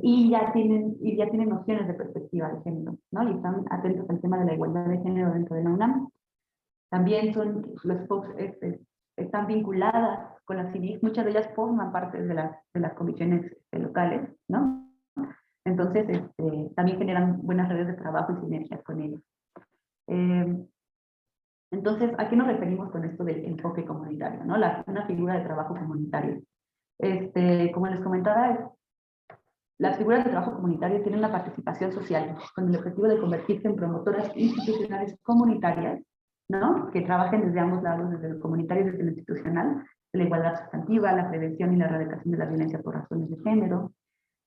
y ya tienen nociones de perspectiva de género, ¿no? Y están atentos al tema de la igualdad de género dentro de la UNAM. También los POC están vinculadas con las CIVIC, muchas de ellas forman parte de las comisiones locales, ¿no? Entonces, también generan buenas redes de trabajo y sinergias con ellos. Entonces, ¿a qué nos referimos con esto del enfoque comunitario, ¿no? Una figura de trabajo comunitario. Como les comentaba, las figuras de trabajo comunitario tienen una participación social con el objetivo de convertirse en promotoras institucionales comunitarias, ¿no? Que trabajen desde ambos lados, desde lo comunitario y desde lo institucional, de la igualdad sustantiva, la prevención y la erradicación de la violencia por razones de género,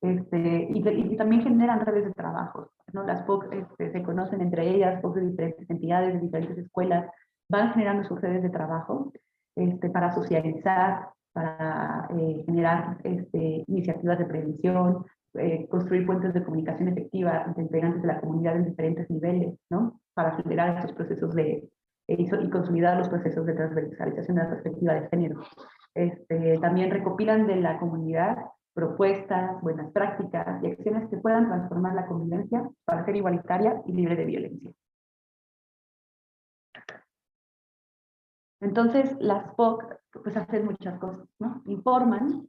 y también generan redes de trabajo, ¿no? Las POC se conocen entre ellas, POC de diferentes entidades, de diferentes escuelas, van generando sus redes de trabajo para socializar, para generar iniciativas de prevención, construir puentes de comunicación efectiva entre integrantes de la comunidad en diferentes niveles, ¿no? Para acelerar estos procesos de y consolidar los procesos de transversalización de la perspectiva de género. También recopilan de la comunidad propuestas, buenas prácticas y acciones que puedan transformar la convivencia para ser igualitaria y libre de violencia. Entonces, las POC pues hacen muchas cosas, ¿no? Informan,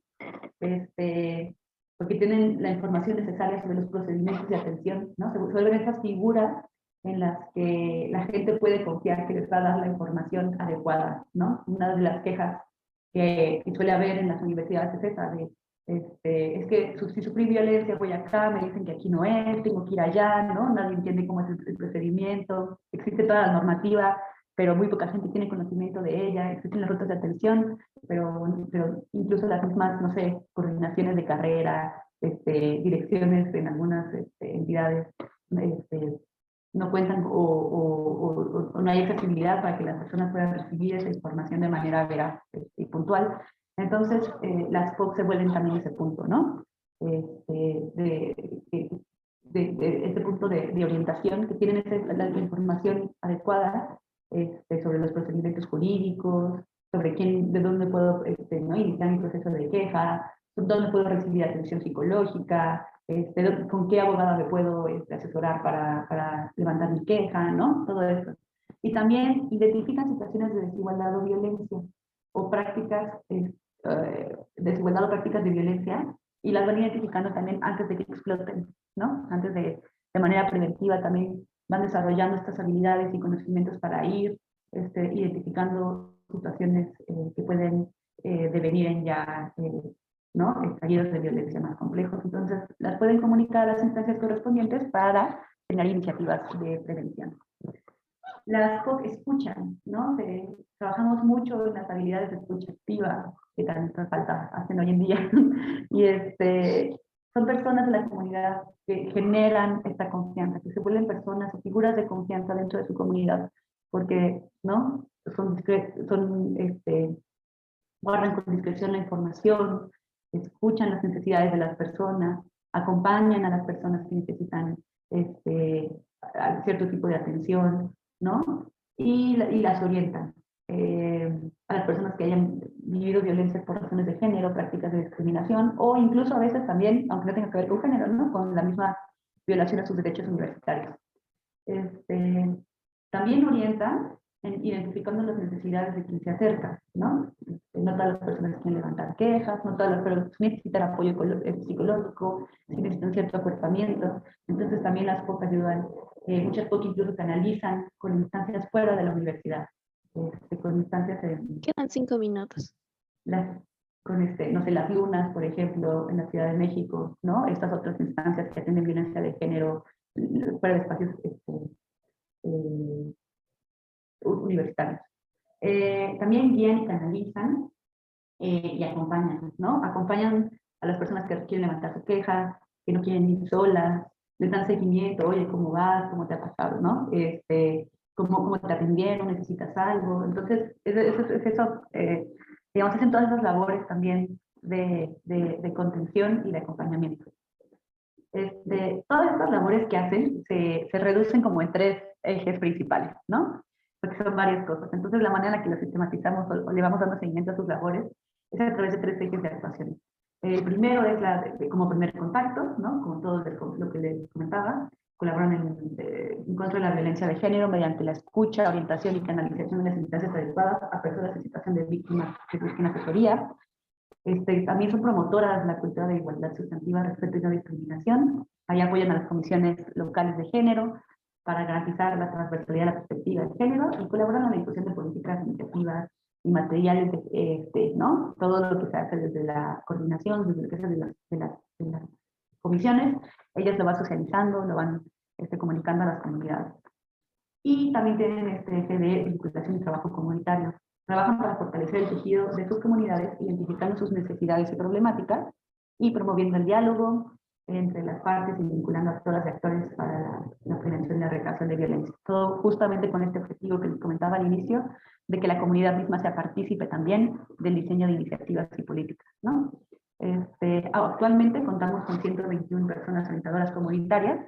porque tienen la información necesaria sobre los procedimientos de atención, ¿no? Se vuelven esas figuras en las que la gente puede confiar que les va a dar la información adecuada, ¿no? Una de las quejas que suele haber en las universidades es esa de, es que si sufrí violencia voy acá, me dicen que aquí no es, tengo que ir allá, ¿no? Nadie entiende cómo es el procedimiento, existe toda la normativa, pero muy poca gente tiene conocimiento de ella, existen las rutas de atención, pero incluso las mismas, no sé, coordinaciones de carrera, direcciones en algunas entidades, no cuentan o no hay accesibilidad para que las personas puedan recibir esa información de manera veraz y puntual. Entonces, las POC se vuelven también ese punto, ¿no? Este punto de orientación, que tienen la información adecuada sobre los procedimientos jurídicos, sobre de dónde puedo ¿no? iniciar mi proceso de queja, dónde puedo recibir atención psicológica, con qué abogada me puedo asesorar para levantar mi queja, ¿no? Todo eso. Y también identifican situaciones de desigualdad o violencia, o prácticas, desigualdad o prácticas de violencia, y las van identificando también antes de que exploten, ¿no? Antes de manera preventiva también van desarrollando estas habilidades y conocimientos para ir identificando situaciones que pueden devenir en ya ¿no? estallidos de violencia más complejos. Entonces, las pueden comunicar a las instancias correspondientes para tener iniciativas de prevención. Las POC escuchan, ¿no? Trabajamos mucho en las habilidades de escucha activa, que tanta falta hacen hoy en día, y son personas de la comunidad que generan esta confianza, que se vuelven personas o figuras de confianza dentro de su comunidad, porque, ¿no? Guardan con discreción la información, escuchan las necesidades de las personas, acompañan a las personas que necesitan cierto tipo de atención, ¿no? Y las orientan. A las personas que hayan vivido violencia por razones de género, prácticas de discriminación, o incluso a veces también, aunque no tenga que ver con género, ¿no? Con la misma violación a sus derechos universitarios. También orientan identificando las necesidades de quien se acerca, ¿no? No todas las personas quieren levantar quejas, no todas las personas necesitan apoyo psicológico, si necesitan cierto acuerpamiento. Entonces también las POC ayudan, muchas POC incluso canalizan con instancias fuera de la universidad, con instancias Quedan 5 minutos. Con no sé, las lunas, por ejemplo, en la Ciudad de México, ¿no? Estas otras instancias que atienden violencia de género fuera de espacios universitarios. También guían y canalizan y acompañan, ¿no? Acompañan a las personas que quieren levantar su queja, que no quieren ir solas, les dan seguimiento, oye, ¿cómo vas? ¿Cómo te ha pasado? ¿No? ¿Cómo te atendieron? ¿Necesitas algo? Entonces, eso digamos, hacen todas esas labores también de contención y de acompañamiento. Todas estas labores que hacen se reducen como en 3 ejes principales, ¿no? Porque son varias cosas. Entonces, la manera en la que lo sistematizamos o le vamos dando seguimiento a sus labores es a través de 3 ejes de actuación. El primero es como primer contacto, ¿no? Como todo lo que les comentaba, colaboran en contra de la violencia de género mediante la escucha, orientación y canalización de las instancias adecuadas a personas en situación de víctimas que busquen asesoría. También son promotoras de la cultura de igualdad sustantiva, respeto y no discriminación. Ahí apoyan a las comisiones locales de género para garantizar la transversalidad de la perspectiva de género y colaboran en la difusión de políticas, iniciativas y materiales, ¿no? Todo lo que se hace desde la coordinación, desde lo que se hace de las comisiones, ellas lo van socializando, lo van comunicando a las comunidades. Y también tienen este eje de vinculación y trabajo comunitario. Trabajan para fortalecer el tejido de sus comunidades, identificando sus necesidades y problemáticas y promoviendo el diálogo entre las partes y vinculando a actoras y actores para la prevención y la erradicación de violencia. Todo justamente con este objetivo que les comentaba al inicio, de que la comunidad misma sea partícipe también del diseño de iniciativas y políticas, ¿no? Actualmente contamos con 121 personas orientadoras comunitarias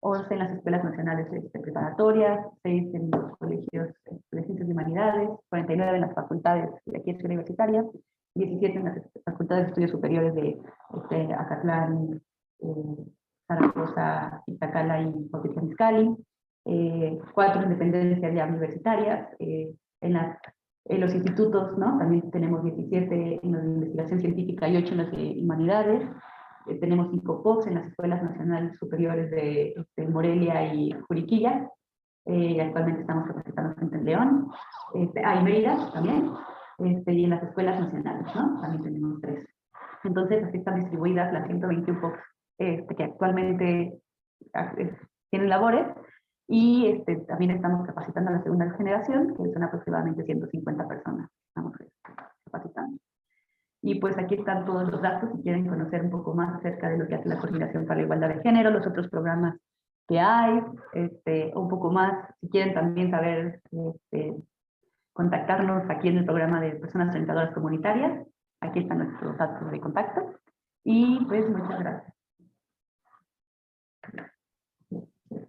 11 en las escuelas nacionales preparatorias, 6 en los colegios de ciencias y humanidades, 49 en las facultades de aquí en Universitaria, 17 en las facultades de estudios superiores de Acatlán, Zaragoza, Iztacala y Cuautitlán Izcalli, 4 en dependencias ya universitarias, en los institutos, ¿no? También tenemos 17 en los de investigación científica y 8 en los de humanidades. Tenemos 5 POCs en las escuelas nacionales superiores de Morelia y Juriquilla. Y actualmente estamos capacitando gente en León. Y Mérida también. Y en las escuelas nacionales, ¿no? También tenemos 3. Entonces, así están distribuidas las 121 POCs que actualmente tienen labores. Y también estamos capacitando a la segunda generación, que son aproximadamente 150 personas. Estamos capacitando. Y pues aquí están todos los datos si quieren conocer un poco más acerca de lo que hace la Coordinación para la Igualdad de Género, los otros programas que hay, un poco más, si quieren también saber, contactarnos aquí en el programa de Personas Orientadoras Comunitarias. Aquí están nuestros datos de contacto. Y pues muchas gracias.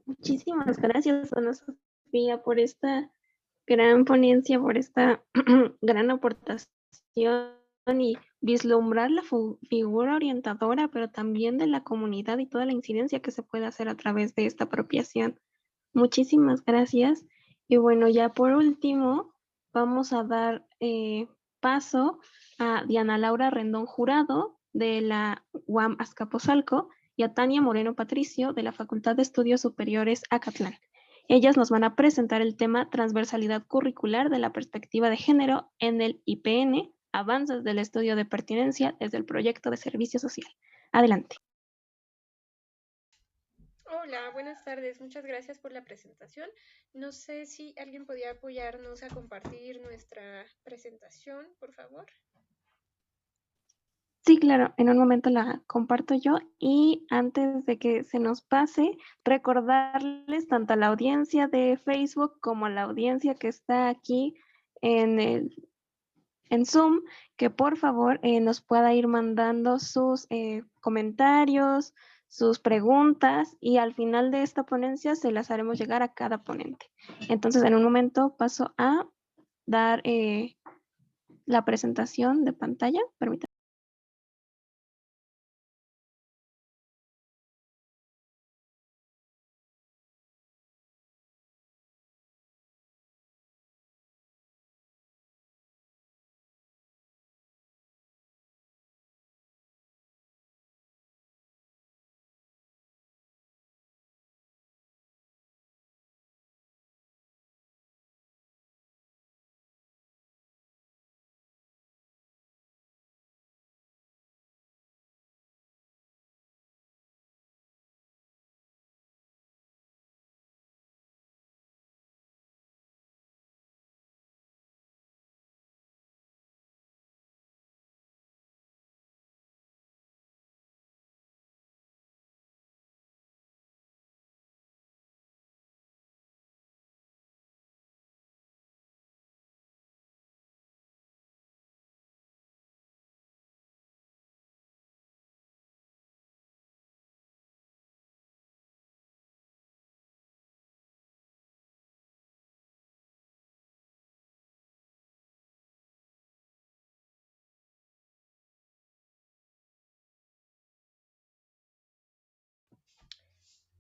Muchísimas gracias, Ana Sofía, por esta gran ponencia, por esta gran aportación y vislumbrar la figura orientadora, pero también de la comunidad y toda la incidencia que se puede hacer a través de esta apropiación. Muchísimas gracias. Y bueno, ya por último, vamos a dar paso a Diana Laura Rendón Jurado de la UAM Azcapotzalco y a Tania Moreno Patricio de la Facultad de Estudios Superiores Acatlán. Ellas nos van a presentar el tema transversalidad curricular de la perspectiva de género en el IPN, avances del estudio de pertinencia desde el proyecto de servicio social. Adelante. Hola, buenas tardes. Muchas gracias por la presentación. No sé si alguien podía apoyarnos a compartir nuestra presentación, por favor. Sí, claro, en un momento la comparto yo y antes de que se nos pase, recordarles tanto a la audiencia de Facebook como a la audiencia que está aquí en Zoom, que por favor nos pueda ir mandando sus comentarios, sus preguntas y al final de esta ponencia se las haremos llegar a cada ponente. Entonces, en un momento paso a dar la presentación de pantalla. Permítanme.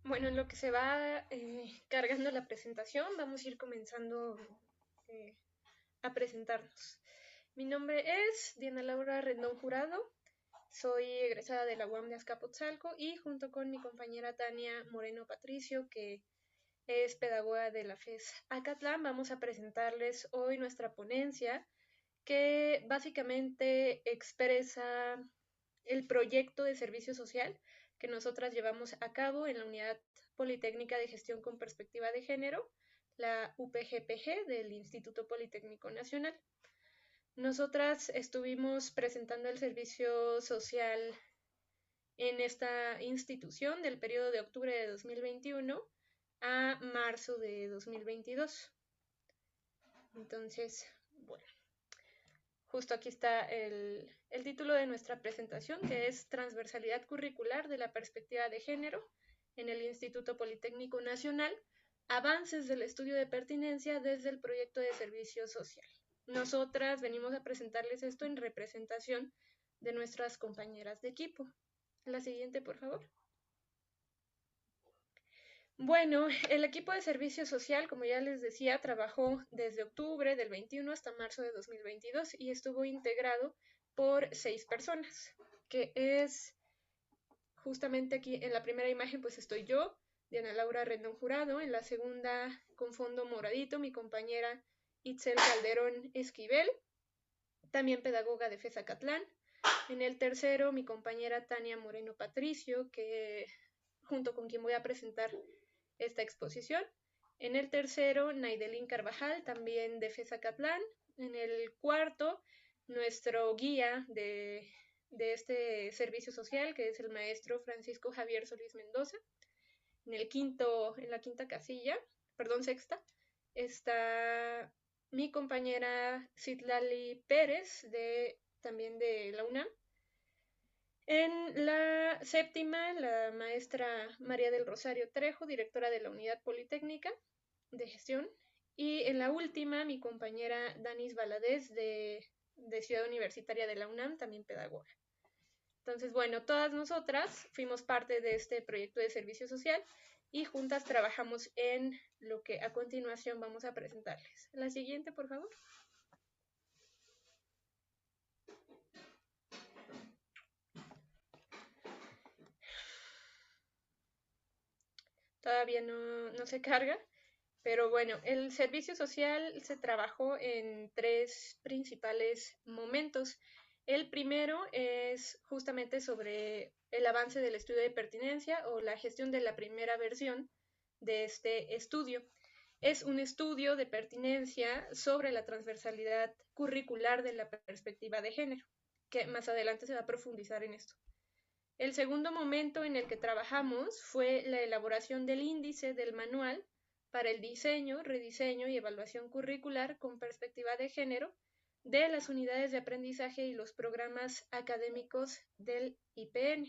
Bueno, en lo que se va cargando la presentación, vamos a ir comenzando a presentarnos. Mi nombre es Diana Laura Rendón Jurado, soy egresada de la UAM de Azcapotzalco y junto con mi compañera Tania Moreno Patricio, que es pedagoga de la FES Acatlán, vamos a presentarles hoy nuestra ponencia que básicamente expresa el proyecto de servicio social que nosotras llevamos a cabo en la Unidad Politécnica de Gestión con Perspectiva de Género, la UPGPG del Instituto Politécnico Nacional. Nosotras estuvimos presentando el servicio social en esta institución del periodo de octubre de 2021 a marzo de 2022. Entonces, bueno, justo aquí está el título de nuestra presentación, que es Transversalidad curricular de la perspectiva de género en el Instituto Politécnico Nacional, avances del estudio de pertinencia desde el proyecto de servicio social. Nosotras venimos a presentarles esto en representación de nuestras compañeras de equipo. La siguiente, por favor. Bueno, el equipo de servicio social, como ya les decía, trabajó desde octubre del 21 hasta marzo de 2022 y estuvo integrado por 6 personas, que es justamente aquí en la primera imagen, pues estoy yo, Diana Laura Rendón Jurado, en la segunda con fondo moradito, mi compañera Itzel Calderón Esquivel, también pedagoga de FES Acatlán. En el tercero, mi compañera Tania Moreno Patricio, que junto con quien voy a presentar esta exposición. En el tercero, Naidelín Carvajal, también de FES Acatlán. En el cuarto, nuestro guía de este servicio social, que es el maestro Francisco Javier Solís Mendoza. En la quinta casilla, sexta, está mi compañera Citlali Pérez, también de la UNAM. En la séptima, la maestra María del Rosario Trejo, directora de la Unidad Politécnica de Gestión. Y en la última, mi compañera Danis Valadez, de Ciudad Universitaria de la UNAM, también pedagoga. Entonces, bueno, todas nosotras fuimos parte de este proyecto de servicio social y juntas trabajamos en lo que a continuación vamos a presentarles. La siguiente, por favor. Todavía no se carga, pero bueno, el servicio social se trabajó en 3 principales momentos. El primero es justamente sobre el avance del estudio de pertinencia o la gestión de la primera versión de este estudio. Es un estudio de pertinencia sobre la transversalidad curricular de la perspectiva de género, que más adelante se va a profundizar en esto. El segundo momento en el que trabajamos fue la elaboración del índice del manual para el diseño, rediseño y evaluación curricular con perspectiva de género de las unidades de aprendizaje y los programas académicos del IPN.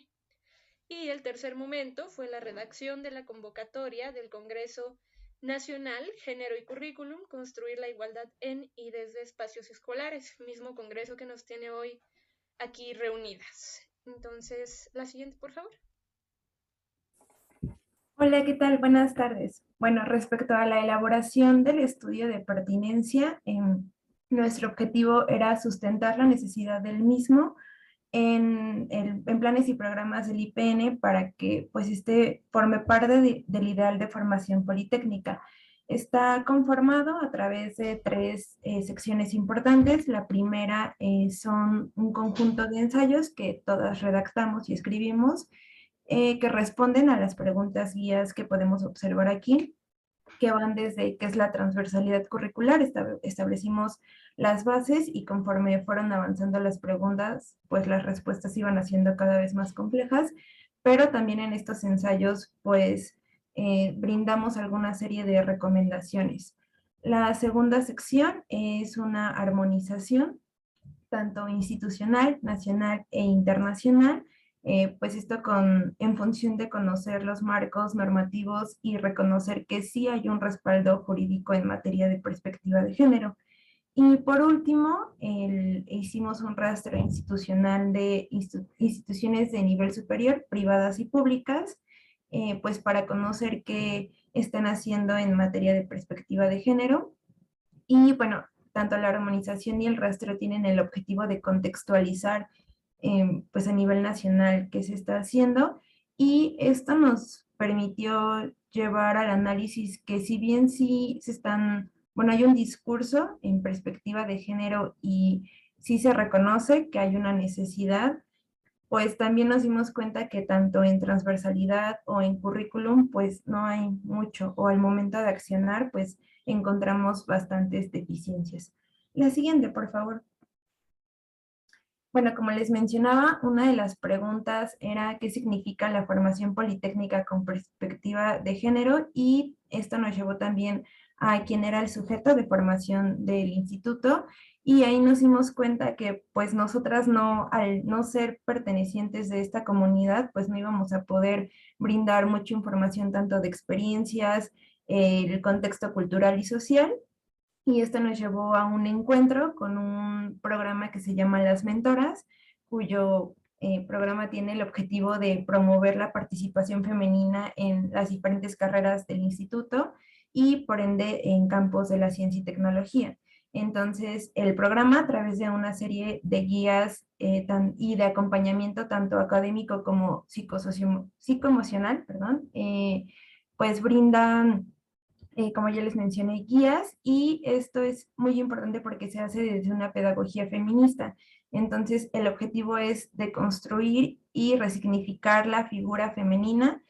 Y el tercer momento fue la redacción de la convocatoria del Congreso Nacional, Género y Currículum, construir la igualdad en y desde espacios escolares, mismo congreso que nos tiene hoy aquí reunidas. Entonces, la siguiente, por favor. Hola, ¿qué tal? Buenas tardes. Bueno, respecto a la elaboración del estudio de pertinencia, nuestro objetivo era sustentar la necesidad del mismo en planes y programas del IPN para que pues forme parte del ideal de formación politécnica. Está conformado a través de 3 secciones importantes. La primera son un conjunto de ensayos que todas redactamos y escribimos, que responden a las preguntas guías que podemos observar aquí, que van desde qué es la transversalidad curricular. Establecimos las bases y conforme fueron avanzando las preguntas, pues las respuestas iban haciendo cada vez más complejas, pero también en estos ensayos pues brindamos alguna serie de recomendaciones. La segunda sección es una armonización, tanto institucional, nacional e internacional, pues esto en función de conocer los marcos normativos y reconocer que sí hay un respaldo jurídico en materia de perspectiva de género. Y por último, hicimos un rastreo institucional de instituciones de nivel superior, privadas y públicas, pues para conocer qué están haciendo en materia de perspectiva de género. Y bueno, tanto la armonización y el rastreo tienen el objetivo de contextualizar pues a nivel nacional qué se está haciendo, y esto nos permitió llevar al análisis que si bien sí hay un discurso en perspectiva de género y sí se reconoce que hay una necesidad, pues también nos dimos cuenta que tanto en transversalidad o en currículum pues no hay mucho, o al momento de accionar pues encontramos bastantes deficiencias. La siguiente, por favor. Bueno, como les mencionaba, una de las preguntas era qué significa la formación politécnica con perspectiva de género, y esto nos llevó también a quién era el sujeto de formación del instituto, Y ahí nos dimos cuenta que pues nosotras no, al no ser pertenecientes de esta comunidad, pues no íbamos a poder brindar mucha información tanto de experiencias, el contexto cultural y social. Y esto nos llevó a un encuentro con un programa que se llama Las Mentoras, cuyo programa tiene el objetivo de promover la participación femenina en las diferentes carreras del instituto y por ende en campos de la ciencia y tecnología. Entonces, el programa, a través de una serie de guías y de acompañamiento tanto académico como psicoemocional, perdón, pues brindan, como ya les mencioné, guías, y esto es muy importante porque se hace desde una pedagogía feminista. Entonces, el objetivo es de construir y resignificar la figura femenina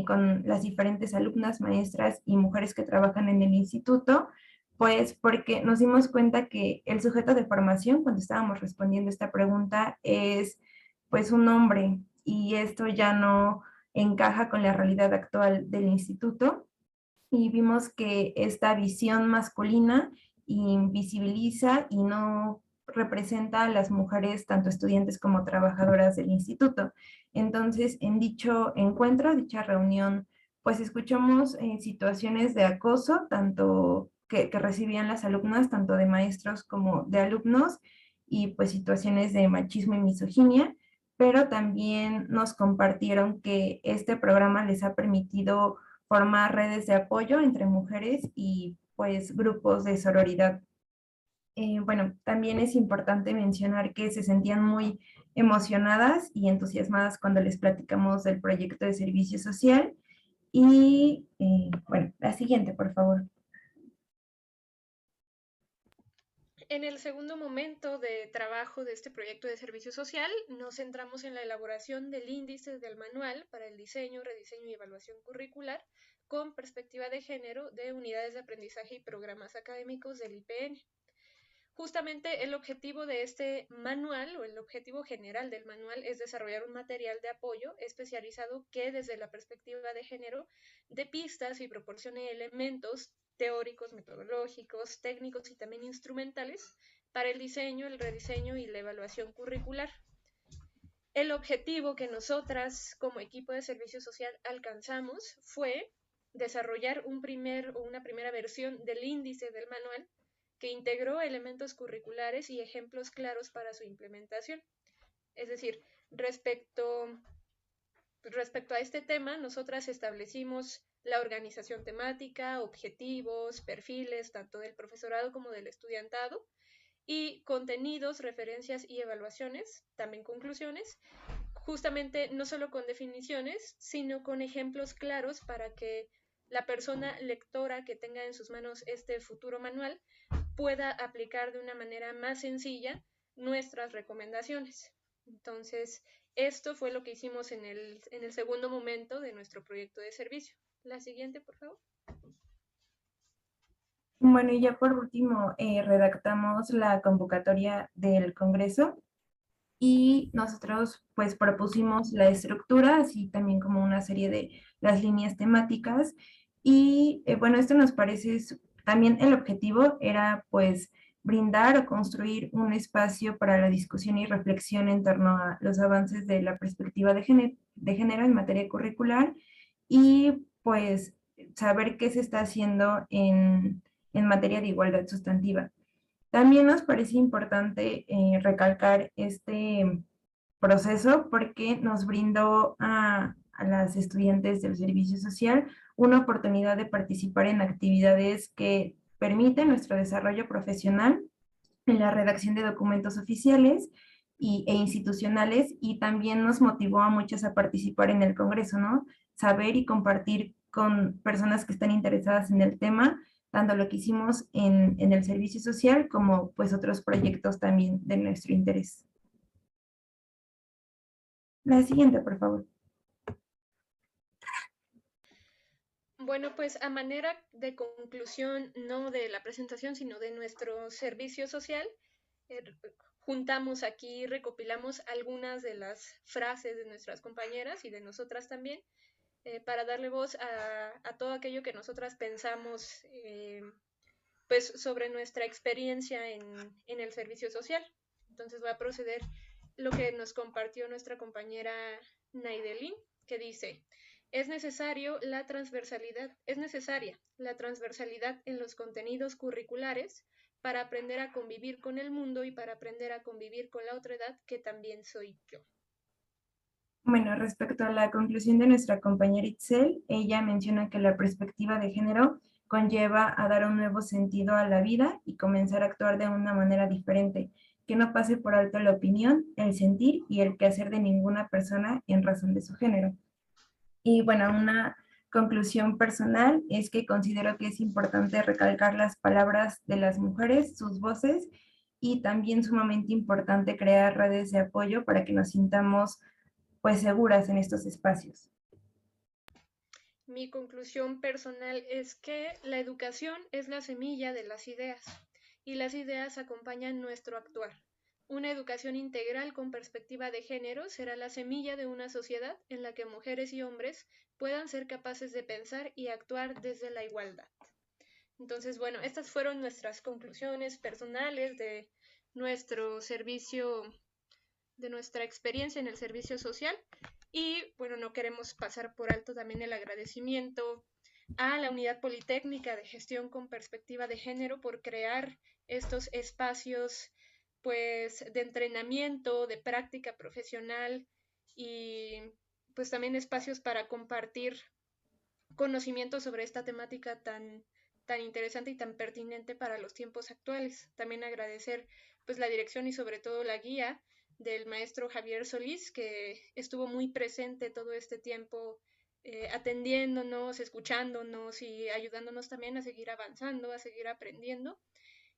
con las diferentes alumnas, maestras y mujeres que trabajan en el instituto, pues porque nos dimos cuenta que el sujeto de formación, cuando estábamos respondiendo esta pregunta, es pues un hombre, y esto ya no encaja con la realidad actual del instituto, y vimos que esta visión masculina invisibiliza y no representa a las mujeres, tanto estudiantes como trabajadoras del instituto. Entonces, en dicho encuentro, dicha reunión, pues escuchamos situaciones de acoso, tanto que recibían las alumnas, tanto de maestros como de alumnos, y pues situaciones de machismo y misoginia, pero también nos compartieron que este programa les ha permitido formar redes de apoyo entre mujeres y pues grupos de sororidad. Bueno, también es importante mencionar que se sentían muy emocionadas y entusiasmadas cuando les platicamos del proyecto de servicio social. Y bueno, la siguiente, por favor. En el segundo momento de trabajo de este proyecto de servicio social, nos centramos en la elaboración del índice del manual para el diseño, rediseño y evaluación curricular con perspectiva de género de unidades de aprendizaje y programas académicos del IPN. Justamente el objetivo de este manual, o el objetivo general del manual, es desarrollar un material de apoyo especializado que desde la perspectiva de género dé pistas y proporcione elementos teóricos, metodológicos, técnicos y también instrumentales para el diseño, el rediseño y la evaluación curricular. El objetivo que nosotras como equipo de servicio social alcanzamos fue desarrollar una primera versión del índice del manual que integró elementos curriculares y ejemplos claros para su implementación. Es decir, respecto a este tema, nosotras establecimos la organización temática, objetivos, perfiles, tanto del profesorado como del estudiantado, y contenidos, referencias y evaluaciones, también conclusiones, justamente no solo con definiciones, sino con ejemplos claros para que la persona lectora que tenga en sus manos este futuro manual pueda aplicar de una manera más sencilla nuestras recomendaciones. Entonces, esto fue lo que hicimos en el segundo momento de nuestro proyecto de servicio. La siguiente, por favor. Bueno, y ya por último, redactamos la convocatoria del Congreso, y nosotros pues propusimos la estructura, así también como una serie de las líneas temáticas. Y bueno, esto nos parece, también el objetivo era pues brindar o construir un espacio para la discusión y reflexión en torno a los avances de la perspectiva de género en materia curricular, y pues saber qué se está haciendo en materia de igualdad sustantiva. También nos parece importante recalcar este proceso porque nos brindó a las estudiantes del servicio social una oportunidad de participar en actividades que permiten nuestro desarrollo profesional en la redacción de documentos oficiales e institucionales, y también nos motivó a muchas a participar en el Congreso, ¿no? Saber y compartir con personas que están interesadas en el tema, tanto lo que hicimos en el servicio social como pues otros proyectos también de nuestro interés. La siguiente, por favor. Bueno, pues a manera de conclusión, no de la presentación, sino de nuestro servicio social, juntamos aquí, recopilamos algunas de las frases de nuestras compañeras y de nosotras también, para darle voz a todo aquello que nosotras pensamos pues sobre nuestra experiencia en el servicio social. Entonces voy a proceder lo que nos compartió nuestra compañera Naidelin, que dice: es necesaria la transversalidad en los contenidos curriculares para aprender a convivir con el mundo y para aprender a convivir con la otredad, que también soy yo. Bueno, respecto a la conclusión de nuestra compañera Itzel, ella menciona que la perspectiva de género conlleva a dar un nuevo sentido a la vida y comenzar a actuar de una manera diferente, que no pase por alto la opinión, el sentir y el quehacer de ninguna persona en razón de su género. Y bueno, una conclusión personal es que considero que es importante recalcar las palabras de las mujeres, sus voces, y también sumamente importante crear redes de apoyo para que nos sintamos pues seguras en estos espacios. Mi conclusión personal es que la educación es la semilla de las ideas y las ideas acompañan nuestro actuar. Una educación integral con perspectiva de género será la semilla de una sociedad en la que mujeres y hombres puedan ser capaces de pensar y actuar desde la igualdad. Entonces, bueno, estas fueron nuestras conclusiones personales de nuestro servicio, de nuestra experiencia en el servicio social. Y bueno, no queremos pasar por alto también el agradecimiento a la Unidad Politécnica de Gestión con Perspectiva de Género por crear estos espacios pues de entrenamiento, de práctica profesional y pues también espacios para compartir conocimiento sobre esta temática tan interesante y tan pertinente para los tiempos actuales. También agradecer pues la dirección y sobre todo la guía del maestro Javier Solís, que estuvo muy presente todo este tiempo atendiéndonos, escuchándonos y ayudándonos también a seguir avanzando, a seguir aprendiendo,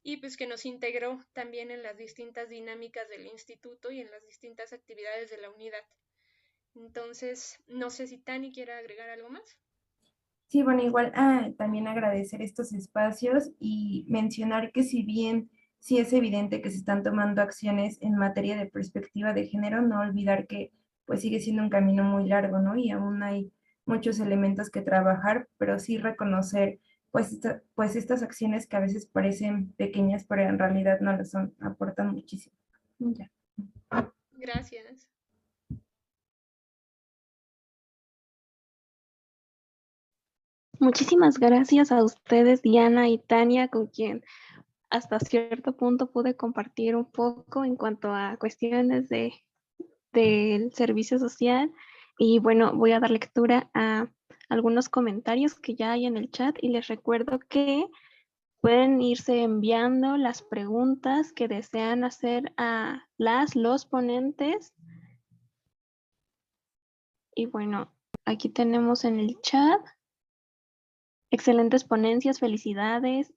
y pues que nos integró también en las distintas dinámicas del instituto y en las distintas actividades de la unidad. Entonces, no sé si Tani quiere agregar algo más. Sí, bueno, igual también agradecer estos espacios y mencionar que si bien sí es evidente que se están tomando acciones en materia de perspectiva de género, no olvidar que pues sigue siendo un camino muy largo, ¿no? Y aún hay muchos elementos que trabajar, pero sí reconocer pues estas acciones que a veces parecen pequeñas, pero en realidad no lo son, aportan muchísimo. Ya. Gracias. Muchísimas gracias a ustedes, Diana y Tania, con quien hasta cierto punto pude compartir un poco en cuanto a cuestiones del servicio social. Y bueno, voy a dar lectura a algunos comentarios que ya hay en el chat y les recuerdo que pueden irse enviando las preguntas que desean hacer a los ponentes. Y bueno, aquí tenemos en el chat: excelentes ponencias, felicidades.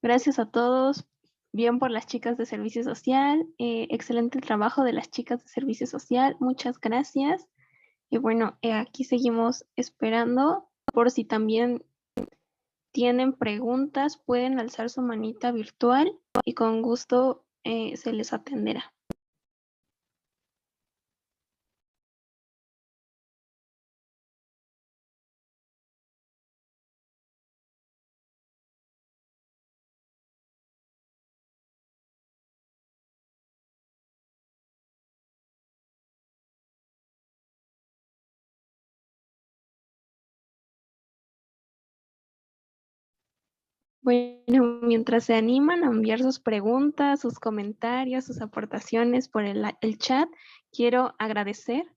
Gracias a todos. Bien por las chicas de servicio social. Excelente trabajo de las chicas de servicio social. Muchas gracias. Y bueno, aquí seguimos esperando. Por si también tienen preguntas, pueden alzar su manita virtual y con gusto se les atenderá. Bueno, mientras se animan a enviar sus preguntas, sus comentarios, sus aportaciones por el chat, quiero agradecer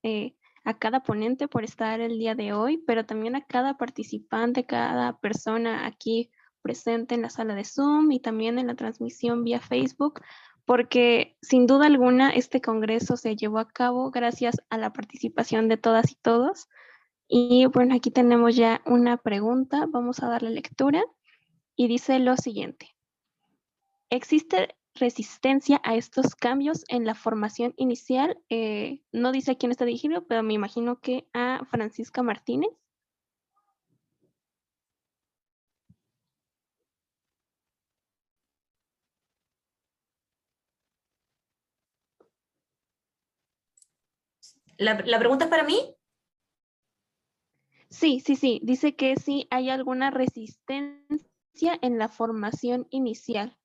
a cada ponente por estar el día de hoy, pero también a cada participante, cada persona aquí presente en la sala de Zoom y también en la transmisión vía Facebook, porque sin duda alguna este congreso se llevó a cabo gracias a la participación de todas y todos. Y bueno, aquí tenemos ya una pregunta, vamos a darle lectura. Y dice lo siguiente: ¿existe resistencia a estos cambios en la formación inicial? No dice a quién está dirigido, pero me imagino que a Francisca Martínez. ¿La pregunta es para mí? Sí. Dice que si hay alguna resistencia en la formación inicial.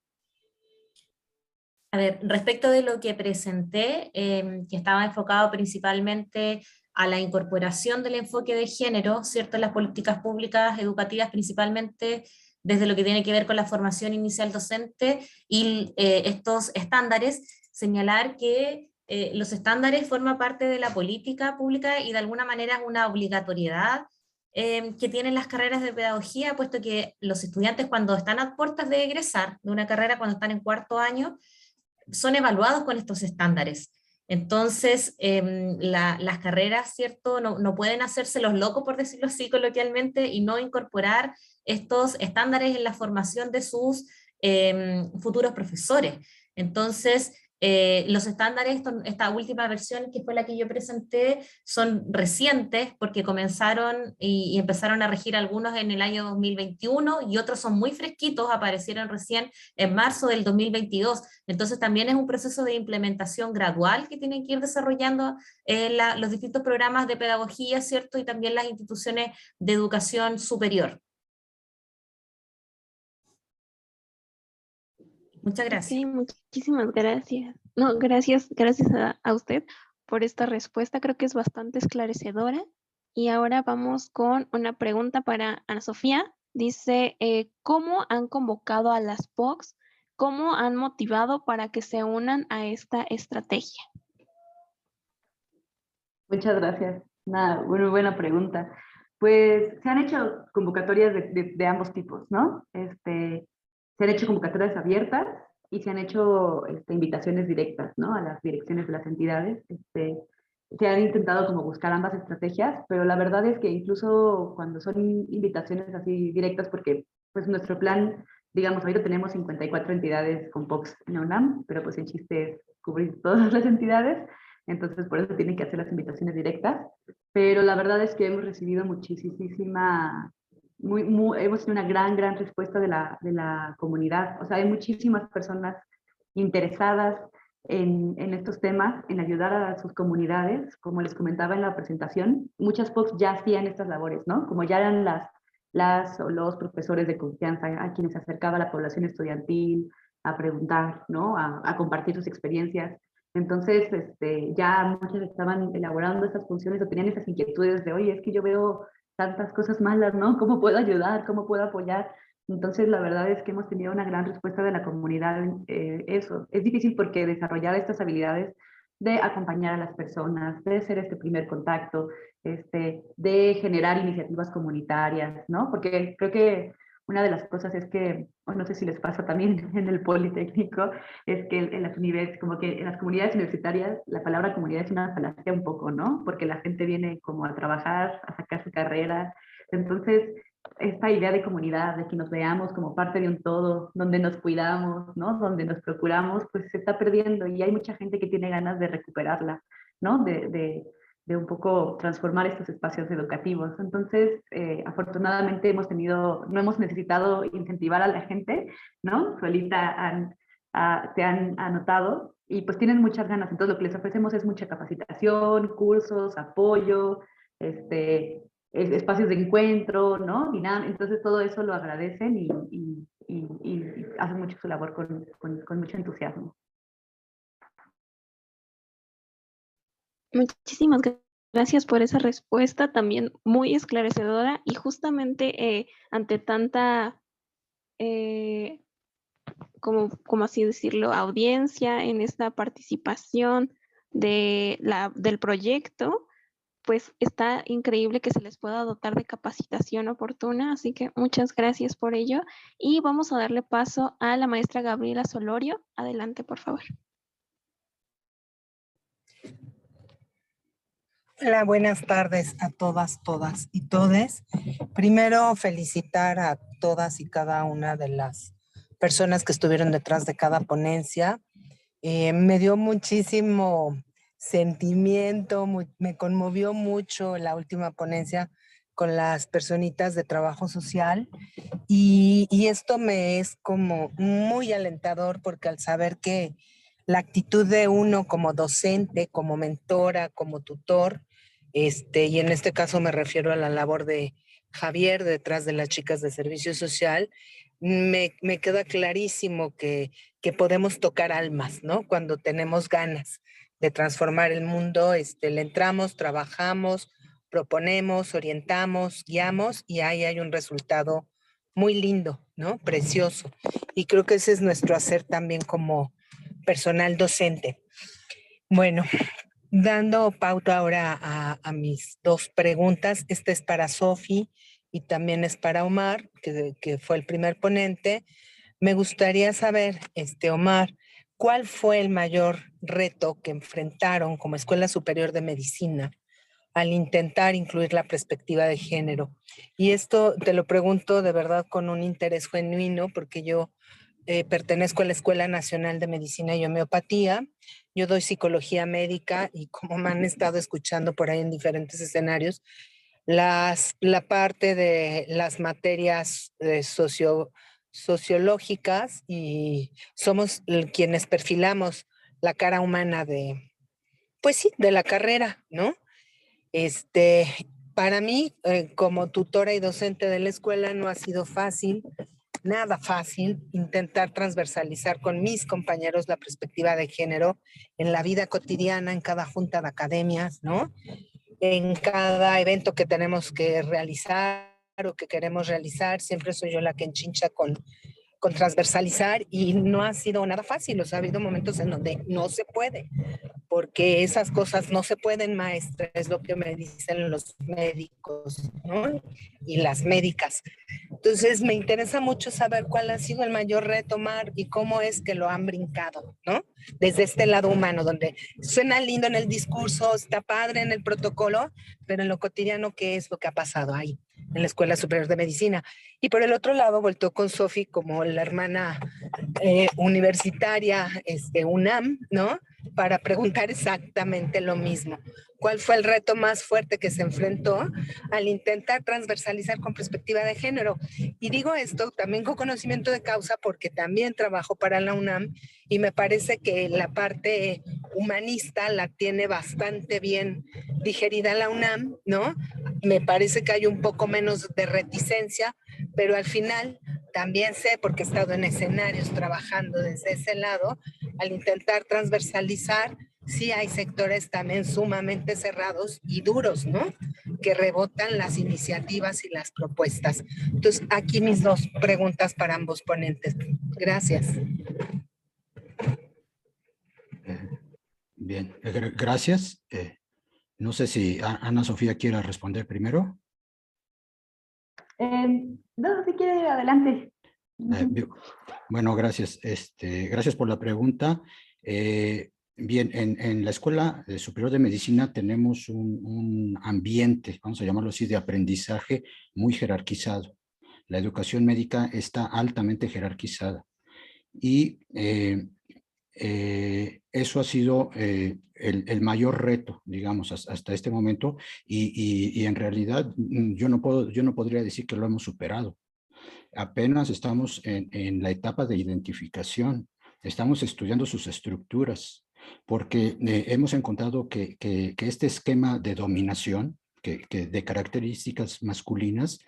A ver, respecto de lo que presenté, que estaba enfocado principalmente a la incorporación del enfoque de género, ¿cierto?, en las políticas públicas educativas, principalmente desde lo que tiene que ver con la formación inicial docente y estos estándares, señalar que los estándares forman parte de la política pública y de alguna manera es una obligatoriedad que tienen las carreras de pedagogía, puesto que los estudiantes cuando están a puertas de egresar de una carrera, cuando están en cuarto año, son evaluados con estos estándares. Entonces, las carreras, ¿cierto?, no pueden hacerse los locos, por decirlo así coloquialmente, y no incorporar estos estándares en la formación de sus futuros profesores. Entonces, los estándares, esta última versión que fue la que yo presenté, son recientes porque comenzaron y empezaron a regir algunos en el año 2021 y otros son muy fresquitos, aparecieron recién en marzo del 2022. Entonces también es un proceso de implementación gradual que tienen que ir desarrollando los distintos programas de pedagogía, ¿cierto? Y también las instituciones de educación superior. Muchas gracias. Ok, muchísimas gracias. No, gracias a usted por esta respuesta. Creo que es bastante esclarecedora. Y ahora vamos con una pregunta para Ana Sofía. Dice, ¿cómo han convocado a las POCs? ¿Cómo han motivado para que se unan a esta estrategia? Muchas gracias. Una muy buena pregunta. Pues se han hecho convocatorias de ambos tipos, ¿no? Se han hecho convocatorias abiertas y se han hecho invitaciones directas, ¿no? A las direcciones de las entidades. Se han intentado como buscar ambas estrategias, pero la verdad es que incluso cuando son invitaciones así directas, porque pues nuestro plan, digamos, ahorita tenemos 54 entidades con POCs en la UNAM, pero pues el chiste es cubrir todas las entidades, entonces por eso tienen que hacer las invitaciones directas, pero la verdad es que hemos recibido muchísima, hemos tenido una gran respuesta de la comunidad, o sea, hay muchísimas personas interesadas en estos temas, en ayudar a sus comunidades, como les comentaba en la presentación, muchas POCs ya hacían estas labores, ¿no? Como ya eran las o los profesores de confianza a quienes se acercaba la población estudiantil a preguntar, ¿no? A compartir sus experiencias. Entonces, ya muchos estaban elaborando estas funciones o tenían esas inquietudes de, oye, es que yo veo tantas cosas malas, ¿no? ¿Cómo puedo ayudar? ¿Cómo puedo apoyar? Entonces, la verdad es que hemos tenido una gran respuesta de la comunidad. Eso, es difícil porque desarrollar estas habilidades de acompañar a las personas, de hacer este primer contacto, de generar iniciativas comunitarias, ¿no? Porque creo que una de las cosas es que, o no sé si les pasa también en el Politécnico, es que en las universidades, como que en las comunidades universitarias, la palabra comunidad es una falacia un poco, ¿no? Porque la gente viene como a trabajar, a sacar su carrera. Entonces, esta idea de comunidad, de que nos veamos como parte de un todo, donde nos cuidamos, ¿no? Donde nos procuramos, pues se está perdiendo y hay mucha gente que tiene ganas de recuperarla, ¿no? De un poco transformar estos espacios educativos. Entonces, afortunadamente no hemos necesitado incentivar a la gente, ¿no? Solita se han anotado y pues tienen muchas ganas. Entonces, lo que les ofrecemos es mucha capacitación, cursos, apoyo, espacios de encuentro, ¿no? Entonces, todo eso lo agradecen y hacen mucho su labor con mucho entusiasmo. Muchísimas gracias por esa respuesta, también muy esclarecedora y justamente ante tanta, como así decirlo, audiencia en esta participación del proyecto, pues está increíble que se les pueda dotar de capacitación oportuna, así que muchas gracias por ello. Y vamos a darle paso a la maestra Gabriela Solorio. Adelante, por favor. Hola, buenas tardes a todas y todes. Primero, felicitar a todas y cada una de las personas que estuvieron detrás de cada ponencia. Me dio muchísimo sentimiento, me conmovió mucho la última ponencia con las personitas de trabajo social y esto me es como muy alentador porque al saber que la actitud de uno como docente, como mentora, como tutor, y en este caso me refiero a la labor de Javier detrás de las chicas de servicio social, me queda clarísimo que podemos tocar almas, ¿no? Cuando tenemos ganas de transformar el mundo, le entramos, trabajamos, proponemos, orientamos, guiamos y ahí hay un resultado muy lindo, ¿no? Precioso. Y creo que ese es nuestro hacer también como personal docente. Bueno, dando pauta ahora a mis dos preguntas. Esta es para Sofi y también es para Omar, que fue el primer ponente. Me gustaría saber, Omar, ¿cuál fue el mayor reto que enfrentaron como Escuela Superior de Medicina al intentar incluir la perspectiva de género? Y esto te lo pregunto de verdad con un interés genuino, porque yo pertenezco a la Escuela Nacional de Medicina y Homeopatía. Yo doy psicología médica y como me han estado escuchando por ahí en diferentes escenarios, la parte de las materias sociológicas y somos quienes perfilamos la cara humana pues sí, de la carrera, ¿no? Para mí, como tutora y docente de la escuela, no ha sido fácil, nada fácil, intentar transversalizar con mis compañeros la perspectiva de género en la vida cotidiana, en cada junta de academias, ¿no? En cada evento que tenemos que realizar o que queremos realizar, siempre soy yo la que enchincha con transversalizar y no ha sido nada fácil. O sea, ha habido momentos en donde no se puede, porque esas cosas no se pueden, maestra, es lo que me dicen los médicos, ¿no? Y las médicas. Entonces, me interesa mucho saber cuál ha sido el mayor reto, Mar, y cómo es que lo han brincado, ¿no? Desde este lado humano, donde suena lindo en el discurso, está padre en el protocolo, pero en lo cotidiano, ¿qué es lo que ha pasado ahí en la Escuela Superior de Medicina? Y por el otro lado, volteó con Sofi como la hermana universitaria, UNAM, ¿no? Para preguntar exactamente lo mismo. ¿Cuál fue el reto más fuerte que se enfrentó al intentar transversalizar con perspectiva de género? Y digo esto también con conocimiento de causa porque también trabajo para la UNAM y me parece que la parte humanista la tiene bastante bien digerida la UNAM, ¿no? Me parece que hay un poco menos de reticencia, pero al final también sé, porque he estado en escenarios trabajando desde ese lado, al intentar transversalizar, sí hay sectores también sumamente cerrados y duros, ¿no? Que rebotan las iniciativas y las propuestas. Entonces, aquí mis dos preguntas para ambos ponentes. Gracias. Bien, gracias. No sé si Ana Sofía quiera responder primero. No, si quiere, adelante. Bueno, gracias. Gracias por la pregunta. Bien, en la Escuela Superior de Medicina tenemos un ambiente, vamos a llamarlo así, de aprendizaje muy jerarquizado. La educación médica está altamente jerarquizada y eso ha sido el mayor reto, digamos, hasta este momento y en realidad yo no podría decir que lo hemos superado. Apenas estamos en la etapa de identificación, estamos estudiando sus estructuras, porque hemos encontrado que este esquema de dominación, que de características masculinas,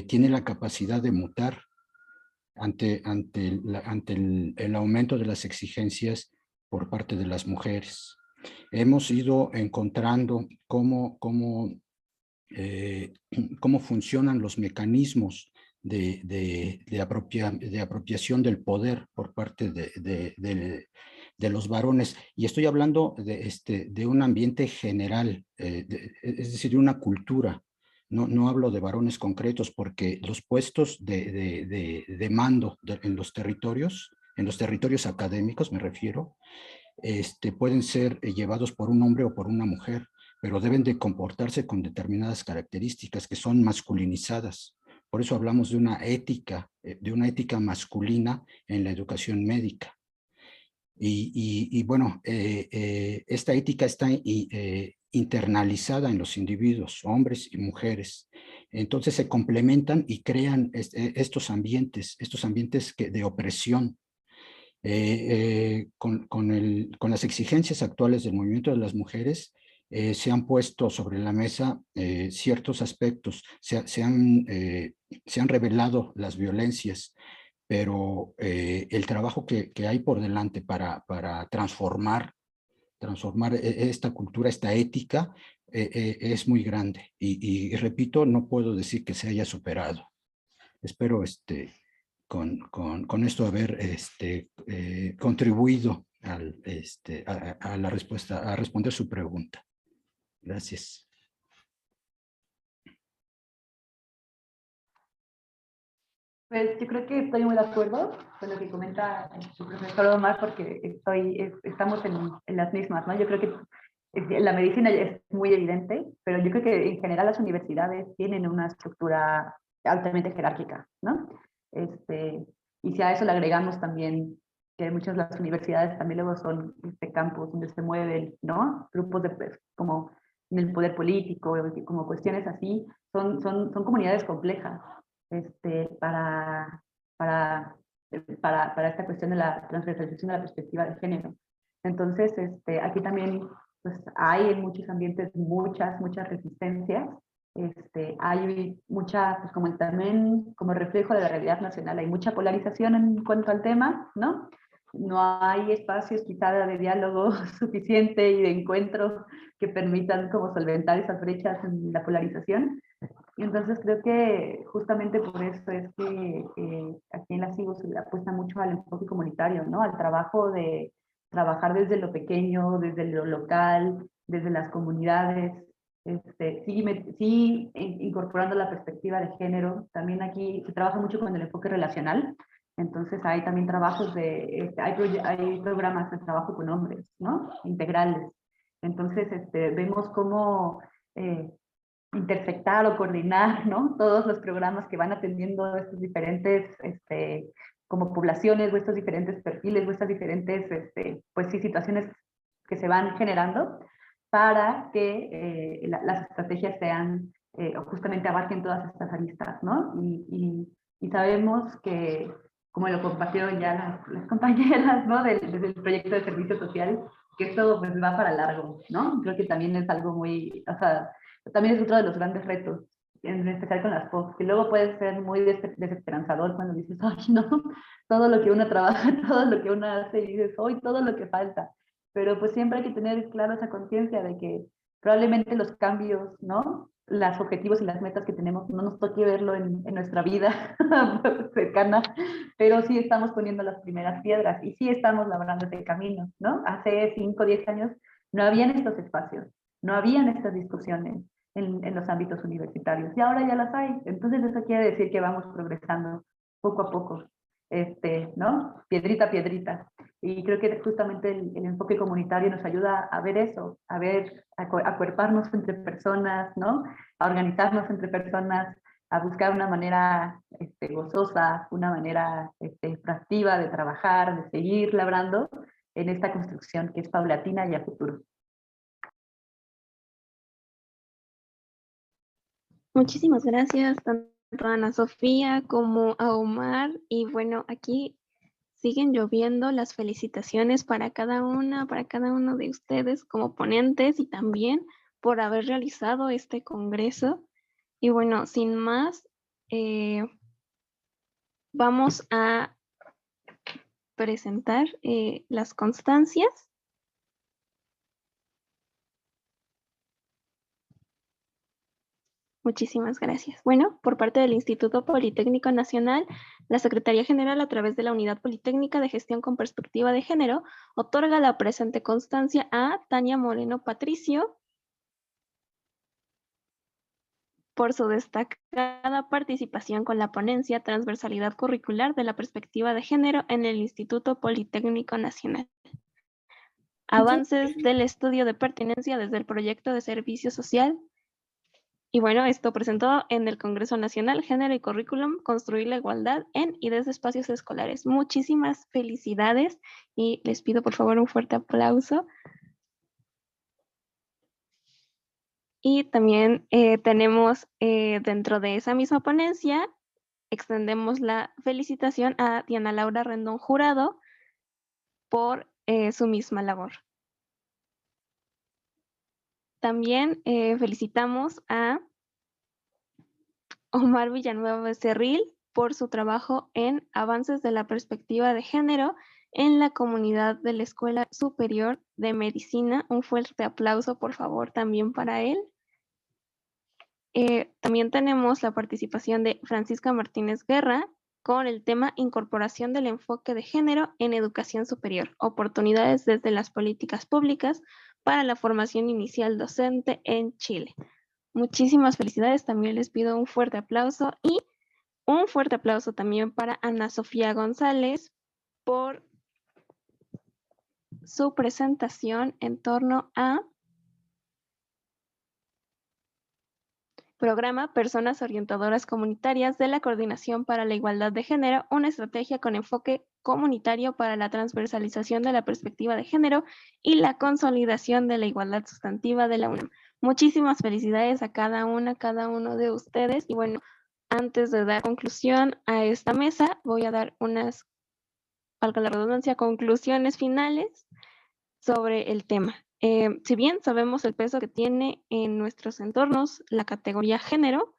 tiene la capacidad de mutar ante el aumento de las exigencias por parte de las mujeres. Hemos ido encontrando cómo funcionan los mecanismos de apropiación del poder por parte de los varones. Y estoy hablando de un ambiente general, es decir, de una cultura. No hablo de varones concretos porque los puestos de mando en los territorios académicos me refiero, pueden ser llevados por un hombre o por una mujer, pero deben de comportarse con determinadas características que son masculinizadas. Por eso hablamos de una ética masculina en la educación médica. Y bueno, esta ética está internalizada en los individuos, hombres y mujeres. Entonces se complementan y crean estos ambientes de opresión. Con las exigencias actuales del movimiento de las mujeres, se han puesto sobre la mesa ciertos aspectos, se han revelado las violencias pero el trabajo que hay por delante para transformar esta cultura, esta ética, es muy grande. Y repito, no puedo decir que se haya superado. Espero con esto haber contribuido a la respuesta, a responder su pregunta. Gracias. Pues yo creo que estoy muy de acuerdo con lo que comenta su profesor Omar, porque estamos en las mismas, ¿no? Yo creo que la medicina es muy evidente, pero yo creo que en general las universidades tienen una estructura altamente jerárquica, ¿no? Y si a eso le agregamos también que muchas de las universidades también luego son campus donde se mueven, ¿no? Grupos como en el poder político, como cuestiones así, son comunidades complejas para, para, para esta cuestión de la transversalización de la perspectiva de género. Entonces, aquí también pues, hay en muchos ambientes muchas resistencias. Hay mucha, pues como también como reflejo de la realidad nacional, hay mucha polarización en cuanto al tema, ¿no? No hay espacios quizá de diálogo suficiente y de encuentro que permitan como solventar esas brechas en la polarización. Y entonces creo que justamente por eso es que aquí en la SIGO se le apuesta mucho al enfoque comunitario, ¿no? Al trabajo de trabajar desde lo pequeño, desde lo local, desde las comunidades, sí incorporando la perspectiva de género. También aquí se trabaja mucho con el enfoque relacional, entonces hay también trabajos hay programas de trabajo con hombres, ¿no? Integrales. Entonces vemos cómo intersectar o coordinar, ¿no? Todos los programas que van atendiendo estos diferentes, como poblaciones, o estos diferentes perfiles, o estas diferentes, pues sí, situaciones que se van generando para que las estrategias sean, o justamente abarquen todas estas aristas, ¿no? Y sabemos que, como lo compartieron ya las compañeras, ¿no? Desde el proyecto de servicio social, que esto pues va para largo, ¿no? Creo que también es algo muy, o sea, también es otro de los grandes retos, en especial con las POC, que luego puede ser muy desesperanzador cuando dices, ay, no, todo lo que uno trabaja, todo lo que uno hace, y dices, hoy todo lo que falta. Pero pues siempre hay que tener claro esa conciencia de que probablemente los cambios, ¿no? Los objetivos y las metas que tenemos no nos toque verlo en nuestra vida cercana, pero sí estamos poniendo las primeras piedras y sí estamos labrando ese camino, ¿no? Hace 5 o 10 años no habían estos espacios, no habían estas discusiones en los ámbitos universitarios y ahora ya las hay. Entonces eso quiere decir que vamos progresando poco a poco, ¿no? Piedrita a piedrita. Y creo que justamente el enfoque comunitario nos ayuda a ver eso, a acuerparnos entre personas, ¿no? A organizarnos entre personas, a buscar una manera gozosa, una manera proactiva de trabajar, de seguir labrando en esta construcción que es paulatina y a futuro. Muchísimas gracias tanto a Ana Sofía como a Omar. Y bueno, aquí siguen lloviendo las felicitaciones para cada uno de ustedes como ponentes y también por haber realizado este congreso. Y bueno, sin más, vamos a presentar las constancias. Muchísimas gracias. Bueno, por parte del Instituto Politécnico Nacional, la Secretaría General, a través de la Unidad Politécnica de Gestión con Perspectiva de Género, otorga la presente constancia a Tania Moreno Patricio por su destacada participación con la ponencia Transversalidad Curricular de la Perspectiva de Género en el Instituto Politécnico Nacional. Avances del estudio de pertinencia desde el proyecto de servicio social. Y bueno, esto presentó en el Congreso Nacional Género y Currículum, construir la igualdad en y desde espacios escolares. Muchísimas felicidades y les pido por favor un fuerte aplauso. Y también tenemos dentro de esa misma ponencia, extendemos la felicitación a Diana Laura Rendón Jurado por su misma labor. También felicitamos a Omar Villanueva Becerril por su trabajo en avances de la perspectiva de género en la comunidad de la Escuela Superior de Medicina. Un fuerte aplauso, por favor, también para él. También tenemos la participación de Francisca Martínez Guerra con el tema Incorporación del enfoque de género en educación superior, oportunidades desde las políticas públicas para la formación inicial docente en Chile. Muchísimas felicidades, también les pido un fuerte aplauso y un fuerte aplauso también para Ana Sofía González por su presentación en torno a Programa Personas Orientadoras Comunitarias de la Coordinación para la Igualdad de Género, una estrategia con enfoque comunitario para la transversalización de la perspectiva de género y la consolidación de la igualdad sustantiva de la UNAM. Muchísimas felicidades a cada uno de ustedes. Y bueno, antes de dar conclusión a esta mesa, voy a dar unas, valga la redundancia, conclusiones finales sobre el tema. Si bien sabemos el peso que tiene en nuestros entornos la categoría género,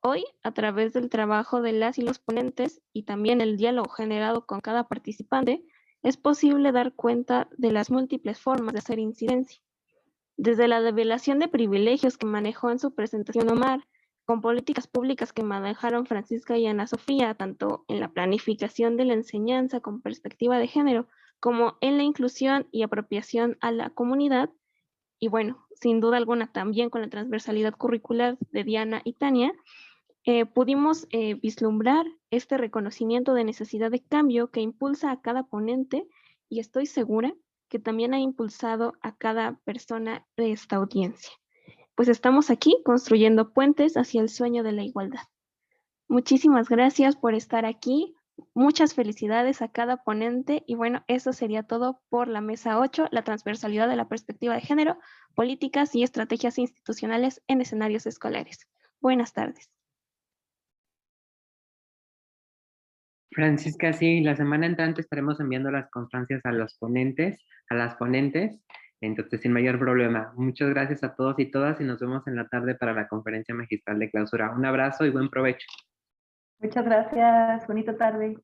hoy, a través del trabajo de las y los ponentes y también el diálogo generado con cada participante, es posible dar cuenta de las múltiples formas de hacer incidencia. Desde la develación de privilegios que manejó en su presentación Omar, con políticas públicas que manejaron Francisca y Ana Sofía, tanto en la planificación de la enseñanza con perspectiva de género, como en la inclusión y apropiación a la comunidad, y bueno, sin duda alguna también con la transversalidad curricular de Diana y Tania, pudimos vislumbrar este reconocimiento de necesidad de cambio que impulsa a cada ponente, y estoy segura que también ha impulsado a cada persona de esta audiencia. Pues estamos aquí construyendo puentes hacia el sueño de la igualdad. Muchísimas gracias por estar aquí. Muchas felicidades a cada ponente. Y bueno, eso sería todo por la mesa 8, la transversalidad de la perspectiva de género, políticas y estrategias institucionales en escenarios escolares. Buenas tardes. Francisca, sí, la semana entrante estaremos enviando las constancias a los ponentes, a las ponentes, entonces sin mayor problema. Muchas gracias a todos y todas y nos vemos en la tarde para la conferencia magistral de clausura. Un abrazo y buen provecho. Muchas gracias, bonita tarde.